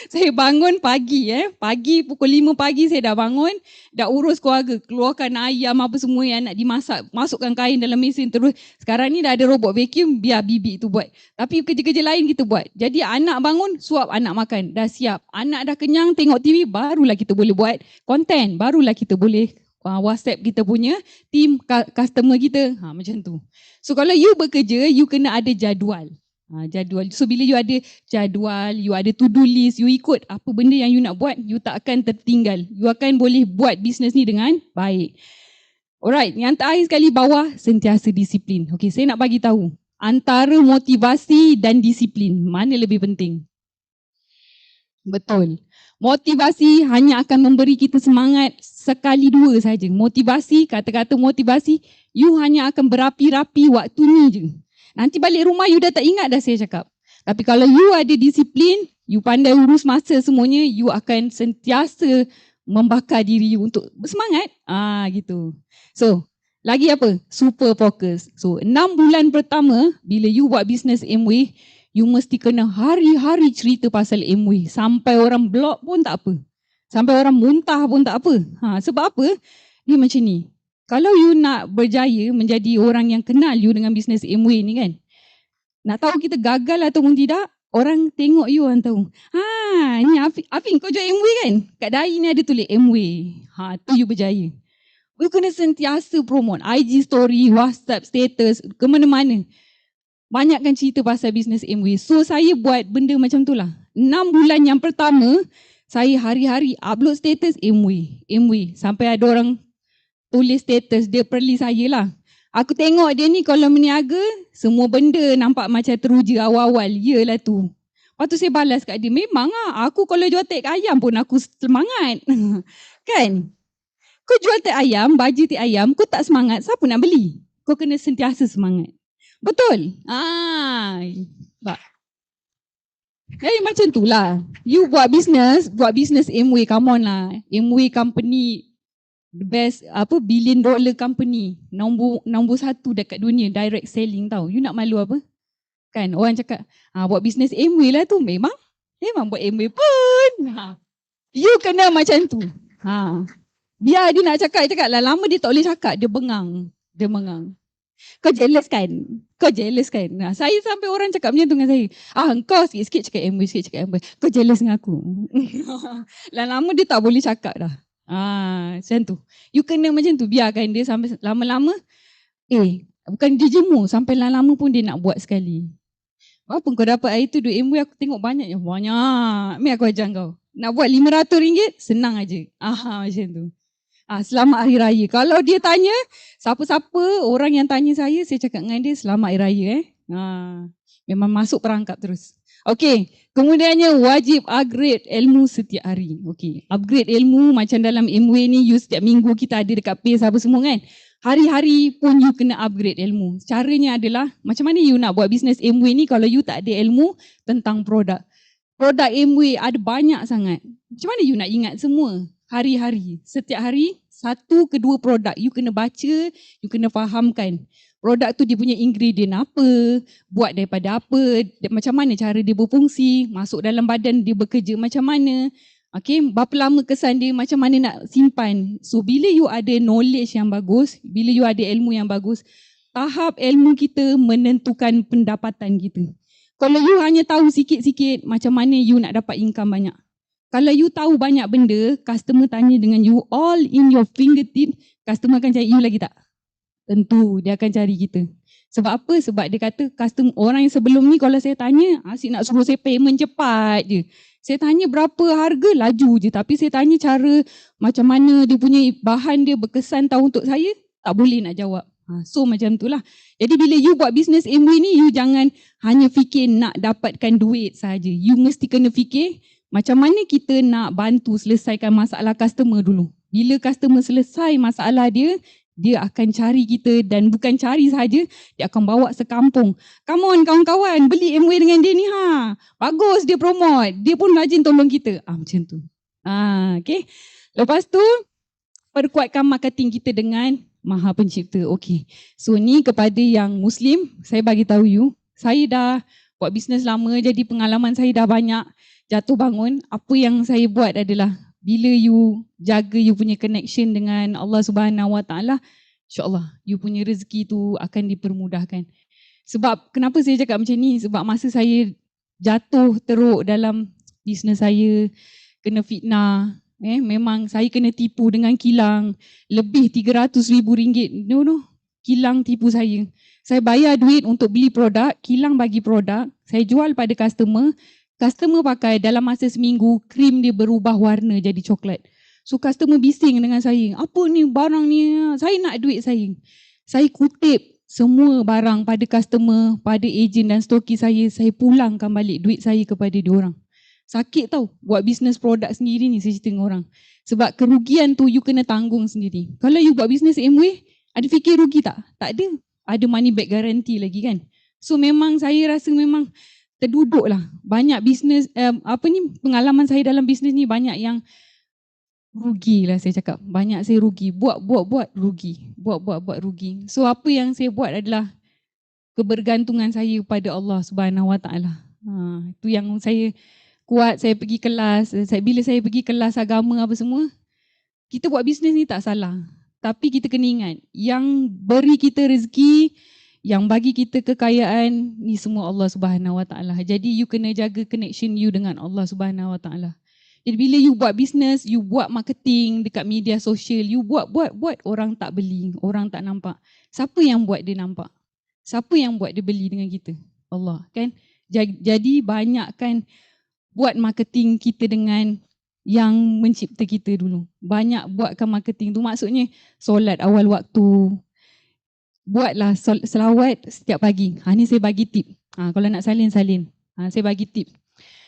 Saya bangun pagi. Pagi pukul 5 pagi saya dah bangun. Dah urus keluarga. Keluarkan ayam apa semua yang nak dimasak. Masukkan kain dalam mesin terus. Sekarang ni dah ada robot vacuum, biar bibi tu buat. Tapi kerja-kerja lain kita buat. Jadi anak bangun, suap anak makan. Dah siap. Anak dah kenyang, tengok TV, barulah kita boleh buat konten. Barulah kita boleh WhatsApp kita punya team customer kita. Macam tu. So kalau you bekerja, you kena ada jadual. Jadual. So bila you ada jadual, you ada to-do list, you ikut apa benda yang you nak buat, you tak akan tertinggal. You akan boleh buat bisnes ni dengan baik. Alright, yang terakhir sekali bawah, sentiasa disiplin. Okay, saya nak bagi tahu. Antara motivasi dan disiplin, mana lebih penting? Betul. Motivasi hanya akan memberi kita semangat sekali dua saja. Motivasi, kata-kata motivasi, you hanya akan berapi-rapi waktu ni je. Nanti balik rumah you dah tak ingat dah saya cakap. Tapi kalau you ada disiplin, you pandai urus masa semuanya, you akan sentiasa membakar diri you untuk bersemangat. Gitu. So, lagi apa? Super fokus. So, 6 bulan pertama bila you buat bisnes Amway, you mesti kena hari-hari cerita pasal Amway. Sampai orang blog pun tak apa. Sampai orang muntah pun tak apa. Sebab apa? Dia macam ni. Kalau you nak berjaya menjadi orang yang kenal you dengan bisnes Amway ni kan. Nak tahu kita gagal ataupun tidak, orang tengok you orang tahu. Ni Afin kau jual Amway kan? Kat dahi ni ada tulis Amway. Tu you berjaya. You kena sentiasa promote. IG story, WhatsApp, status, ke mana-mana. Banyakkan cerita pasal bisnes Amway. So saya buat benda macam tu lah. 6 bulan yang pertama, saya hari-hari upload status Amway. Sampai ada orang tulis status, dia perli saya lah. Aku tengok dia ni kalau meniaga, semua benda nampak macam teruja awal-awal. Yelah tu. Lepas tu saya balas kat dia, memang aku kalau jual tek ayam pun aku semangat. Kan? Kau jual tek ayam, baju tek ayam, kau tak semangat, siapa nak beli? Kau kena sentiasa semangat. Betul? Macam tu lah. You buat business Amway, come on lah. Amway company, the best, billion dollar company. Nombor 1 dekat dunia, direct selling tau. You nak malu apa? Kan, orang cakap, buat business Amway lah tu. Memang buat Amway pun. You kena macam tu. Biar dia nak cakap lah. Lama dia tak boleh cakap, dia bengang. Kau jealous kan? Saya sampai orang cakap macam tu dengan saya. Engkau sikit-sikit cakap Amway, Kau jealous dengan aku. Lama dia tak boleh cakap dah. Macam tu. You kena macam tu. Biarkan dia sampai lama-lama. Bukan dia jemur. Sampai lama pun dia nak buat sekali. Apa kau dapat hari tu duit Amway? Aku tengok banyak. Mari aku ajar kau. Nak buat RM500, senang aja. Macam tu. Selamat Hari Raya. Kalau dia tanya, siapa-siapa orang yang tanya saya cakap dengan dia selamat Hari Raya. Memang masuk perangkap terus. Okey, kemudiannya wajib upgrade ilmu setiap hari. Okey, upgrade ilmu macam dalam Amway ni, you setiap minggu kita ada dekat Pace apa semua kan. Hari-hari pun you kena upgrade ilmu. Caranya adalah, macam mana you nak buat bisnes Amway ni kalau you tak ada ilmu tentang produk. Produk Amway ada banyak sangat. Macam mana you nak ingat semua? Hari-hari, setiap hari 1 ke 2 produk you kena baca, you kena fahamkan. Produk tu dia punya ingredient apa, buat daripada apa, macam mana cara dia berfungsi, masuk dalam badan dia bekerja macam mana. Berapa lama kesan dia, macam mana nak simpan. So bila you ada knowledge yang bagus, bila you ada ilmu yang bagus, tahap ilmu kita menentukan pendapatan kita. Kalau you hanya tahu sikit-sikit, macam mana you nak dapat income banyak. Kalau you tahu banyak benda, customer tanya dengan you all in your fingertip, customer akan cari you lagi tak? tentu dia akan cari kita. Sebab apa? Sebab dia kata customer orang yang sebelum ni kalau saya tanya, asyik nak suruh saya payment cepat je. Saya tanya berapa harga, laju je. Tapi saya tanya cara macam mana dia punya bahan dia berkesan tahu untuk saya, tak boleh nak jawab. So macam tu lah. Jadi bila you buat bisnes Amway ni, you jangan hanya fikir nak dapatkan duit saja. You mesti kena fikir macam mana kita nak bantu selesaikan masalah customer dulu. Bila customer selesai masalah dia, dia akan cari kita dan bukan cari saja, dia akan bawa sekampung. Come on kawan-kawan, beli Amway dengan dia ni ha. Bagus dia promote. Dia pun rajin tolong kita. Macam tu. Okay. Lepas tu, perkuatkan marketing kita dengan Maha Pencipta. Okay. So ni kepada yang Muslim, saya bagi tahu you, saya dah buat bisnes lama, jadi pengalaman saya dah banyak jatuh bangun. Apa yang saya buat adalah bila you jaga you punya connection dengan Allah Subhanahu Wa Taala, insya-Allah you punya rezeki tu akan dipermudahkan. Sebab kenapa saya cakap macam ni? Sebab masa saya jatuh teruk dalam bisnes saya, kena fitnah, memang saya kena tipu dengan kilang lebih RM300,000. No, kilang tipu saya. Saya bayar duit untuk beli produk, kilang bagi produk, saya jual pada customer. Customer pakai dalam masa seminggu, krim dia berubah warna jadi coklat. So customer bising dengan saya, apa ni barang ni, saya nak duit saya. Saya kutip semua barang pada customer, pada ejen dan stokis saya pulangkan balik duit saya kepada diorang. Sakit tau buat bisnes produk sendiri ni, saya cerita dengan orang. Sebab kerugian tu you kena tanggung sendiri. Kalau you buat bisnes Amway, ada fikir rugi tak? Tak ada. Ada money back guarantee lagi kan. So memang saya rasa memang terduduk lah. Banyak bisnes, pengalaman saya dalam bisnes ni banyak yang rugi lah saya cakap. Banyak saya rugi. Buat rugi. Buat rugi. So apa yang saya buat adalah kebergantungan saya pada Allah Subhanahu Wa Taala. Itu yang saya kuat. Saya pergi kelas. Bila saya pergi kelas agama apa semua, kita buat bisnes ni tak salah. Tapi kita kena ingat, yang beri kita rezeki, yang bagi kita kekayaan, ni semua Allah Subhanahu Wa Taala. Jadi you kena jaga connection you dengan Allah Subhanahu Wa Taala. Jadi bila you buat bisnes, you buat marketing dekat media sosial, you buat, orang tak beli, orang tak nampak. Siapa yang buat dia nampak? Siapa yang buat dia beli dengan kita? Allah kan? Jadi banyakkan buat marketing kita dengan yang mencipta kita dulu. Banyak buatkan marketing tu, maksudnya solat awal waktu. Buatlah selawat setiap pagi. Ni saya bagi tip. Kalau nak salin. Saya bagi tip.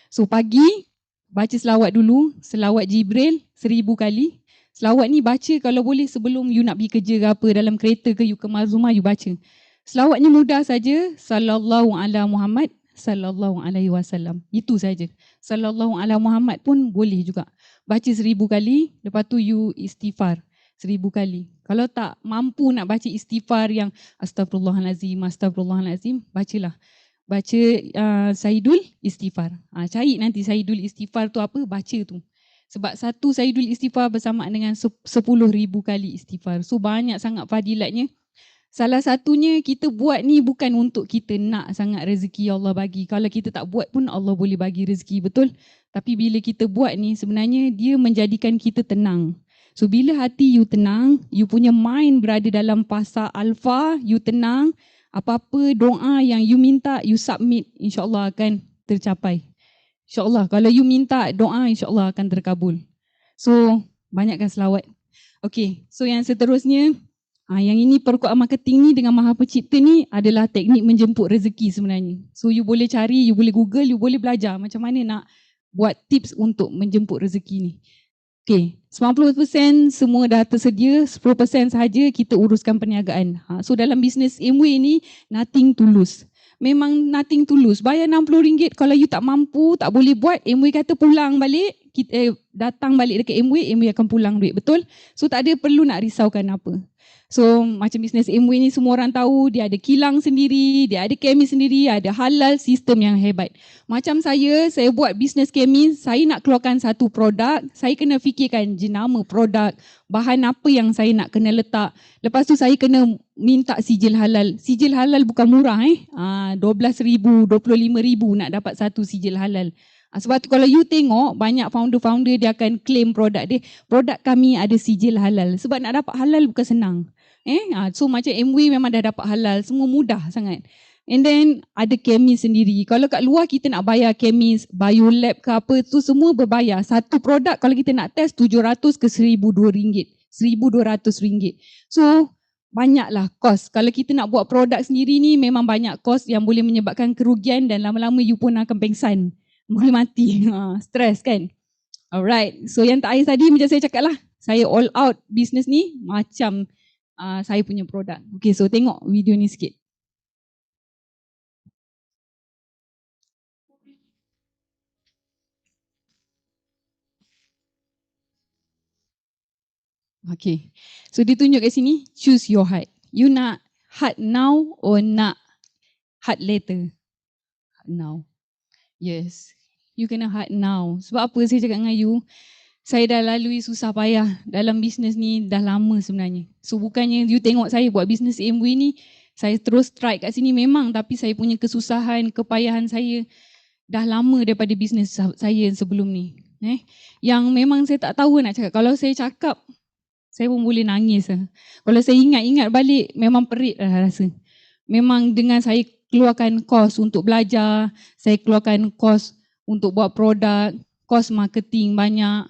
So pagi, baca selawat dulu. Selawat Jibril 1000 kali. Selawat ni baca kalau boleh sebelum you nak pergi kerja ke apa, dalam kereta ke you kemas rumah, you baca. Selawatnya mudah saja. Sallallahu ala Muhammad, sallallahu alaihi wasallam. Itu saja. Sallallahu ala Muhammad pun boleh juga. Baca 1000 kali. Lepas tu you istighfar 1000 kali. Kalau tak mampu nak baca istighfar yang astagfirullahalazim, bacalah. Baca Sayyidul Istighfar. Cari nanti Sayyidul Istighfar tu apa, baca tu. Sebab satu Sayyidul Istighfar bersamaan dengan 10,000 kali istighfar. So banyak sangat fadilatnya. Salah satunya kita buat ni bukan untuk kita nak sangat rezeki Allah bagi. Kalau kita tak buat pun Allah boleh bagi rezeki, betul? Tapi bila kita buat ni sebenarnya dia menjadikan kita tenang. So bila hati you tenang, you punya mind berada dalam fasa alfa, you tenang, apa-apa doa yang you minta, you submit, insyaAllah akan tercapai. InsyaAllah kalau you minta doa, insyaAllah akan terkabul. So banyakkan selawat. Okay, so yang seterusnya, yang ini perkuat marketing ni dengan Maha Pencipta ni adalah teknik menjemput rezeki sebenarnya. So you boleh cari, you boleh Google, you boleh belajar macam mana nak buat tips untuk menjemput rezeki ni. Okay, 90% semua dah tersedia, 10% sahaja kita uruskan perniagaan. So dalam bisnes Amway ni, nothing to lose. Memang nothing to lose. Bayar RM60, kalau you tak mampu, tak boleh buat, Amway kata pulang balik, kita datang balik dekat Amway akan pulang duit, betul? So tak ada perlu nak risaukan apa. So macam bisnes Amway ni semua orang tahu, dia ada kilang sendiri, dia ada kemis sendiri, ada halal, sistem yang hebat. Macam saya buat bisnes kemis, saya nak keluarkan satu produk, saya kena fikirkan jenama produk, bahan apa yang saya nak kena letak. Lepas tu saya kena minta sijil halal. Sijil halal bukan murah RM12,000, RM25,000 nak dapat satu sijil halal. Sebab tu kalau you tengok banyak founder-founder dia akan claim produk dia, produk kami ada sijil halal. Sebab nak dapat halal bukan senang. So macam MW memang dah dapat halal, semua mudah sangat. And then ada kemis sendiri. Kalau kat luar kita nak bayar kemis, biolab ke apa tu semua berbayar. Satu produk kalau kita nak test 700 ke RM1,200. RM1,200. So banyaklah kos. Kalau kita nak buat produk sendiri ni memang banyak kos yang boleh menyebabkan kerugian dan lama-lama you pun akan pengsan. Boleh mati. Stress kan? Alright. So yang terakhir tadi macam saya cakap lah. Saya all out business ni macam saya punya produk. Okay, so tengok video ni sikit. Okay. So dia tunjuk kat sini, choose your heart. You nak heart now or nak heart later? Heart now. Yes. You kena heart now. Sebab apa saya cakap dengan you? Saya dah lalui susah payah dalam bisnes ni dah lama sebenarnya. So bukannya you tengok saya buat bisnes MW ni, saya terus strike kat sini memang, tapi saya punya kesusahan, kepayahan saya dah lama daripada bisnes saya sebelum ni. Yang memang saya tak tahu nak cakap. Kalau saya cakap, saya pun boleh nangis lah. Kalau saya ingat-ingat balik, memang perit lah rasa. Memang dengan saya keluarkan kos untuk belajar, saya keluarkan kos untuk buat produk, kos marketing banyak.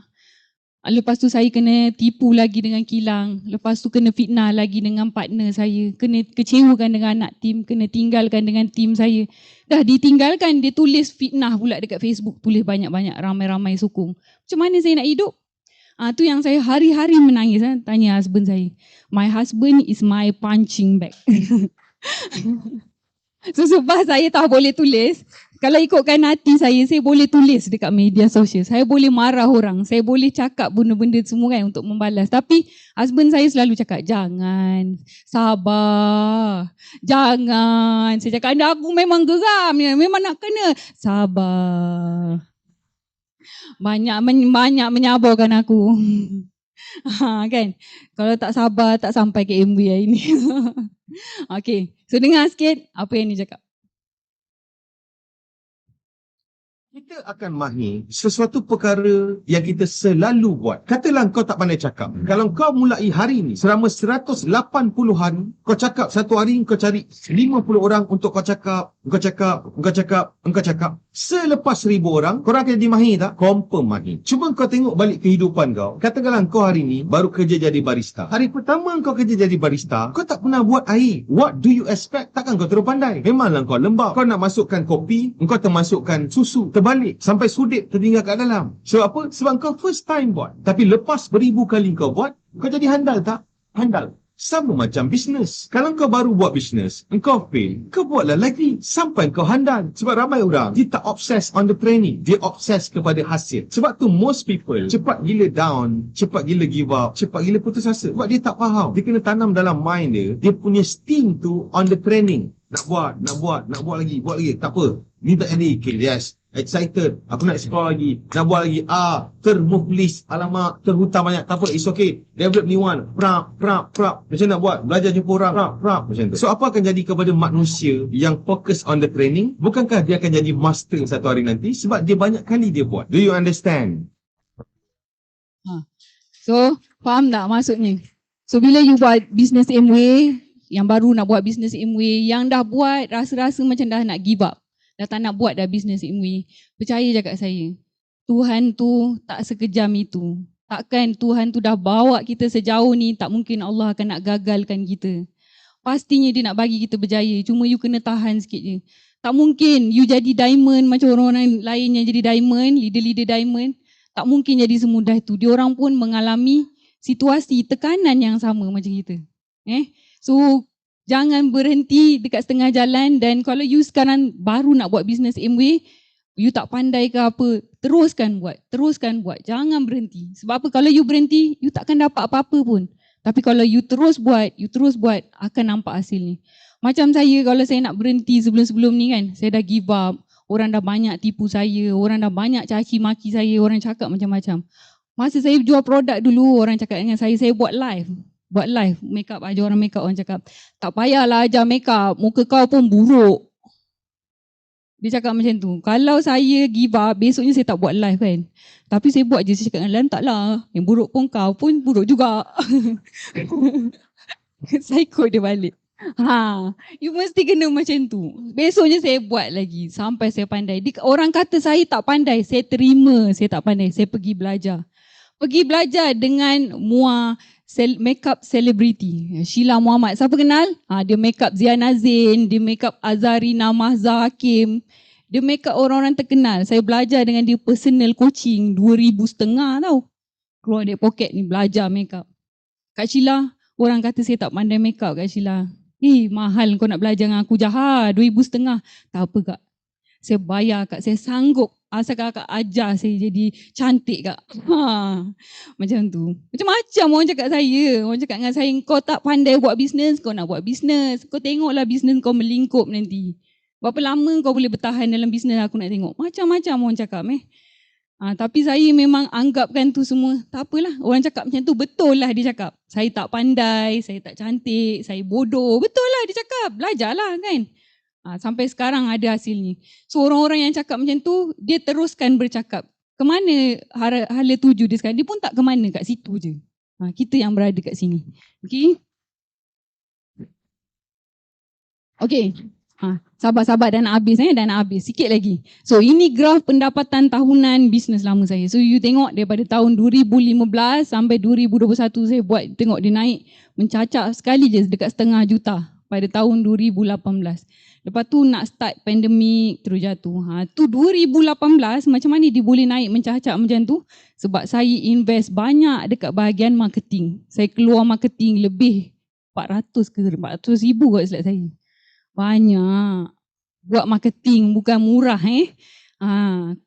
Lepas tu saya kena tipu lagi dengan kilang. Lepas tu kena fitnah lagi dengan partner saya. Kena kecewakan dengan anak tim, kena tinggalkan dengan tim saya. Dah ditinggalkan, dia tulis fitnah pula dekat Facebook. Tulis banyak-banyak, ramai-ramai sokong. Macam mana saya nak hidup? Tu yang saya hari-hari menangis. Tanya husband saya. My husband is my punching bag. So sebab saya tak boleh tulis. Kalau ikutkan hati saya boleh tulis dekat media sosial. Saya boleh marah orang. Saya boleh cakap benda-benda semua kan untuk membalas. Tapi husband saya selalu cakap, jangan, sabar, jangan. Saya cakap, aku memang geram, memang nak kena. Sabar. Banyak menyabarkan aku. Kan? Kalau tak sabar, tak sampai ke MV hari ni. Okay. So dengar sikit apa yang dia cakap. Kita akan mahir sesuatu perkara yang kita selalu buat. Katalah kau tak pandai cakap. Kalau kau mulai hari ni selama 180 hari, kau cakap satu hari kau cari 50 orang untuk kau cakap, kau cakap. Selepas 1000 orang, kau akan jadi mahir tak? Confirm mahir. Cuba kau tengok balik kehidupan kau. Katakanlah kau hari ni baru kerja jadi barista. Hari pertama kau kerja jadi barista, kau tak pernah buat air. What do you expect? Takkan kau terus pandai. Memanglah kau lembab. Kau nak masukkan kopi, kau termasukkan susu. Terbalik. Sampai sudip tertinggal kat dalam. Sebab apa? Sebab kau first time buat. Tapi lepas 1000 kali kau buat, kau jadi handal tak? Handal. Sama macam bisnes. Kalau kau baru buat bisnes, kau fail, kau buatlah lagi sampai kau handal. Sebab ramai orang, dia tak obses on the training. Dia obses kepada hasil. Sebab tu most people cepat gila down, cepat gila give up, cepat gila putus asa. Sebab dia tak faham. Dia kena tanam dalam mind dia, dia punya steam tu on the training. Nak buat lagi. Tak apa. Ni tak jadi. Okay, yes. Excited. Aku nak explore lagi. Nak buat lagi. Termuflis. Alamak, terhutang banyak. Tak apa, it's okay. Develop new one. Prap. Macam nak buat? Belajar jumpa orang. Prap. Macam tu. So, apa akan jadi kepada manusia yang fokus on the training? Bukankah dia akan jadi master satu hari nanti? Sebab dia banyak kali dia buat. Do you understand? So, faham tak maksudnya? So, bila you buat business MW, yang baru nak buat business MW, yang dah buat rasa-rasa macam dah nak give up. Dah tak nak buat dah business MW. Percaya je kat saya. Tuhan tu tak sekejam itu. Takkan Tuhan tu dah bawa kita sejauh ni, tak mungkin Allah akan nak gagalkan kita. Pastinya dia nak bagi kita berjaya. Cuma you kena tahan sikit je. Tak mungkin you jadi diamond macam orang-orang lain yang jadi diamond, leader-leader diamond. Tak mungkin jadi semudah itu. Diorang pun mengalami situasi tekanan yang sama macam kita. So, jangan berhenti dekat setengah jalan, dan kalau you sekarang baru nak buat bisnes MW, you tak pandai ke apa, teruskan buat. Jangan berhenti. Sebab apa? Kalau you berhenti, you takkan dapat apa-apa pun. Tapi kalau you terus buat, akan nampak hasil ni. Macam saya, kalau saya nak berhenti sebelum-sebelum ni kan, saya dah give up. Orang dah banyak tipu saya, orang dah banyak caci maki saya, orang cakap macam-macam. Masa saya jual produk dulu, orang cakap dengan saya buat live. Make up, ajar orang make up, orang cakap, tak payahlah ajar make up, muka kau pun buruk. Dia cakap macam tu. Kalau saya give up, besoknya saya tak buat live kan. Tapi saya buat je, saya cakap dengan Lan, taklah, yang buruk pun kau pun buruk juga. Psycho dia balik. You mesti kena macam tu. Besoknya saya buat lagi sampai saya pandai. Orang kata saya tak pandai, saya terima saya tak pandai. Saya pergi belajar. Pergi belajar dengan makeup celebrity. Sheila Muhammad. Siapa kenal? Dia makeup Zia Nazin, dia makeup Azarina Mahza Hakim. Dia makeup orang-orang terkenal. Saya belajar dengan dia personal coaching 2,500 tau. Keluar dari poket ni belajar makeup. Kak Sheila, orang kata saya tak pandai makeup Kak Sheila. Mahal kau nak belajar dengan aku Jaha, 2,500. Tak apa Kak. Saya bayar Kak, saya sanggup. Asal Kakak ajar saya jadi cantik Kak. Macam tu. Macam-macam orang cakap saya. Orang cakap dengan saya, kau tak pandai buat bisnes, kau nak buat bisnes. Kau tengoklah bisnes kau melingkup nanti. Berapa lama kau boleh bertahan dalam bisnes aku nak tengok. Macam-macam orang cakap tapi saya memang anggapkan tu semua, tak apalah. Orang cakap macam tu, betul lah dia cakap. Saya tak pandai, saya tak cantik, saya bodoh. Betul lah dia cakap, belajarlah kan. Sampai sekarang ada hasilnya. So orang-orang yang cakap macam tu, dia teruskan bercakap. Kemana hala tuju dia sekarang? Dia pun tak kemana, kat situ je. Kita yang berada kat sini. Okay. Sabar-sabar dah nak habis dah nak habis sikit lagi. So ini graf pendapatan tahunan bisnes lama saya. So you tengok daripada tahun 2015 sampai 2021 saya buat, tengok dia naik mencacak sekali je dekat 500,000 pada tahun 2018. Lepas tu nak start pandemik terus jatuh. Tu 2018 macam mana dia boleh naik mencacak macam tu? Sebab saya invest banyak dekat bahagian marketing. Saya keluar marketing lebih 400 ke 400,000 kot silap saya. Banyak. Buat marketing bukan murah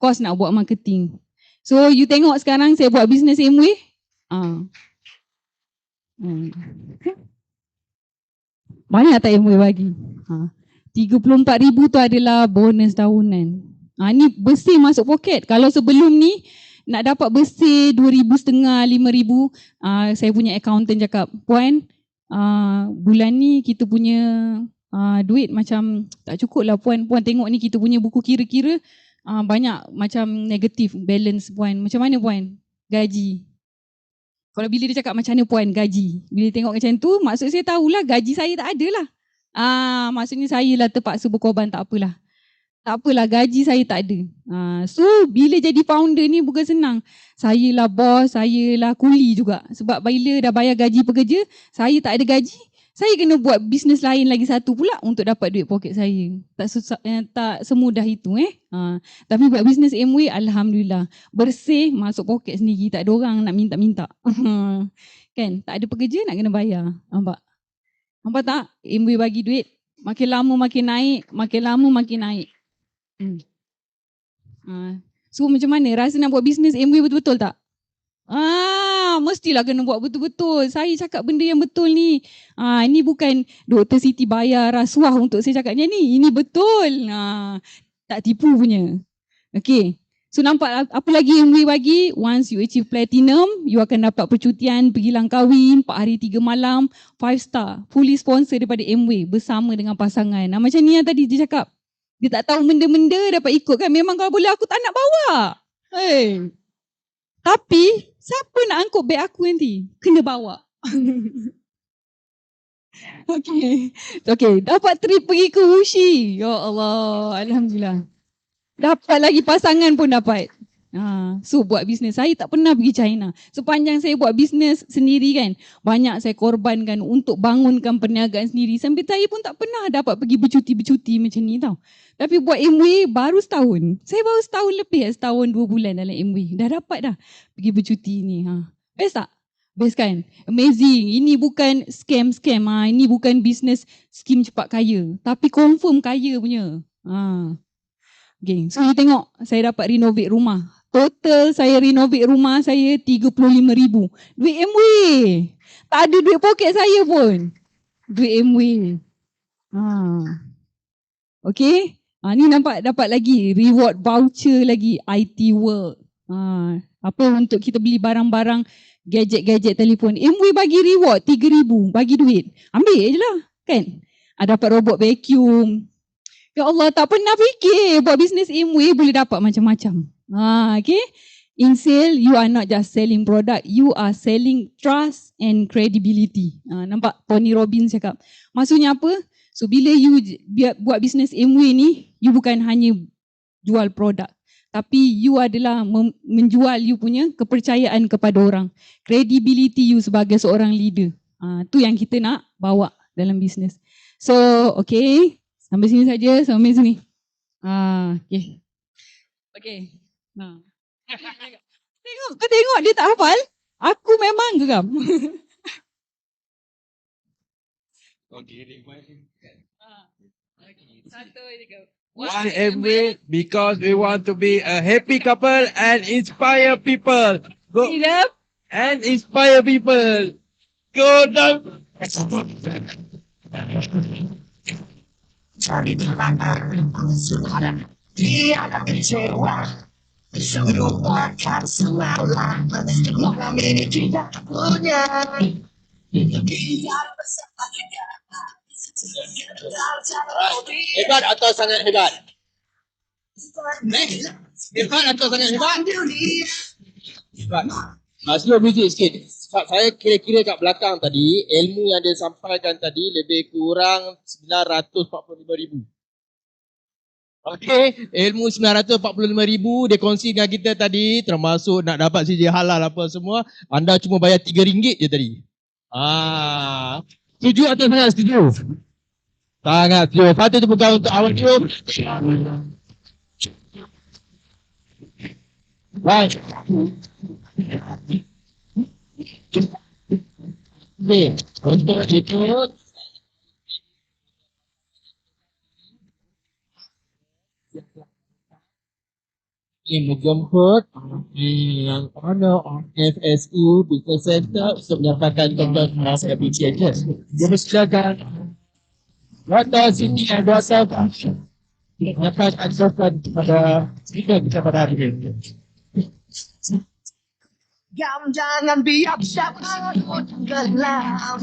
kos nak buat marketing. So you tengok sekarang saya buat bisnes Amway. 34,000 bagi. 34,000 tu adalah bonus tahunan. Ni bersih masuk poket. Kalau sebelum ni nak dapat bersih 2,500, 5,000, saya punya accountant cakap, Puan, bulan ni kita punya duit macam tak cukup lah Puan. Puan tengok ni kita punya buku kira-kira banyak macam negatif balance Puan. Macam mana Puan? Gaji. Kalau bila dia cakap macam mana Puan gaji. Bila tengok macam tu maksud saya tahulah gaji saya tak ada lah. Maksudnya saya lah terpaksa berkorban, tak apalah. Tak apalah gaji saya tak ada. So bila jadi founder ni bukan senang. Saya lah bos, saya lah kuli juga. Sebab bila dah bayar gaji pekerja, saya tak ada gaji. Saya kena buat bisnes lain lagi satu pula untuk dapat duit poket saya. Tak susah, tak semudah itu Tapi buat bisnes Amway, alhamdulillah. Bersih, masuk poket sendiri. Tak ada orang nak minta-minta. Kan? Tak ada pekerja nak kena bayar. Nampak? Nampak tak? Amway bagi duit. Makin lama makin naik. Makin lama makin naik. So macam mana? Rasa nak buat bisnes Amway betul-betul tak? Mestilah kena buat betul-betul. Saya cakap benda yang betul ni. Ini bukan Dr. Siti bayar rasuah untuk saya cakap macam ni. Ini betul. Tak tipu punya. Okay. So nampak apa lagi yang boleh bagi? Once you achieve platinum, you akan dapat percutian pergi Langkawi 4 hari 3 malam, 5 star. Fully sponsor daripada Amway bersama dengan pasangan. Macam ni yang tadi dia cakap. Dia tak tahu benda-benda dapat ikut kan. Memang kalau boleh aku tak nak bawa. Tapi siapa nak angkut beg aku nanti? Kena bawa. Okay, dapat trip pergi ke Wuxi. Ya Allah, alhamdulillah. Dapat lagi pasangan pun dapat. So buat bisnes. Saya tak pernah pergi China. Sepanjang saya buat bisnes sendiri kan, banyak saya korbankan untuk bangunkan perniagaan sendiri. Sampai saya pun tak pernah dapat pergi bercuti-bercuti macam ni tau. Tapi buat Amway baru setahun. Saya baru setahun lebih, setahun 2 bulan dalam Amway. Dah dapat dah pergi bercuti ni. Best tak? Best kan? Amazing. Ini bukan scam-scam. Ini bukan bisnes skim cepat kaya. Tapi confirm kaya punya. Okay. So you tengok, saya dapat renovate rumah. Total saya renovate rumah saya 35,000. Duit Amway. Tak ada duit poket saya pun. Duit Amway. Okay. Ni nampak dapat lagi reward voucher lagi IT World. Apa untuk kita beli barang-barang gadget-gadget telefon. Amway bagi reward 3,000. Bagi duit. Ambil je lah. Kan? Dapat robot vacuum. Ya Allah, tak pernah fikir buat bisnes Amway boleh dapat macam-macam. Okay. In sale, you are not just selling product, you are selling trust and credibility. Nampak Tony Robbins cakap. Maksudnya apa? So bila you buat bisnes Amway ni, you bukan hanya jual produk, tapi you adalah menjual you punya kepercayaan kepada orang. Credibility you sebagai seorang leader. Tu yang kita nak bawa dalam bisnes. So, okay. Sampai sini saja, sampai sini. Okay. Okay. Kau tengok dia tak hafal? Aku memang geram. Why Amway? Because we want to be a happy couple and inspire people. Go and inspire people. Go down. Hebat atau sangat hebat? Hebat atau sangat hebat? Hebat. Slow music sikit. Sebab saya kira-kira kat belakang tadi, ilmu yang dia sampaikan tadi lebih kurang 945,000. Okey, ilmu 945,000 dia kongsi dengan kita tadi, termasuk nak dapat CJ halal apa semua, anda cuma bayar RM3 je tadi. Setuju atau sangat setuju? Sangat setuju. Satu tu bukan untuk awal tu. Baik. Okey, untuk itu menjemput yang owner of FSU Business Center untuk menyampaikan tentang masa appreciation. Dia bersilakan Dr. Siti dan Dr. menyampaikan sopan kepada speaker kita pada hari ini. Jangan biar siapa tenggelam,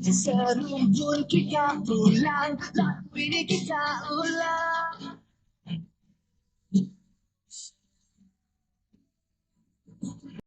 serumpun kita pulang, lagu ini kita ulang.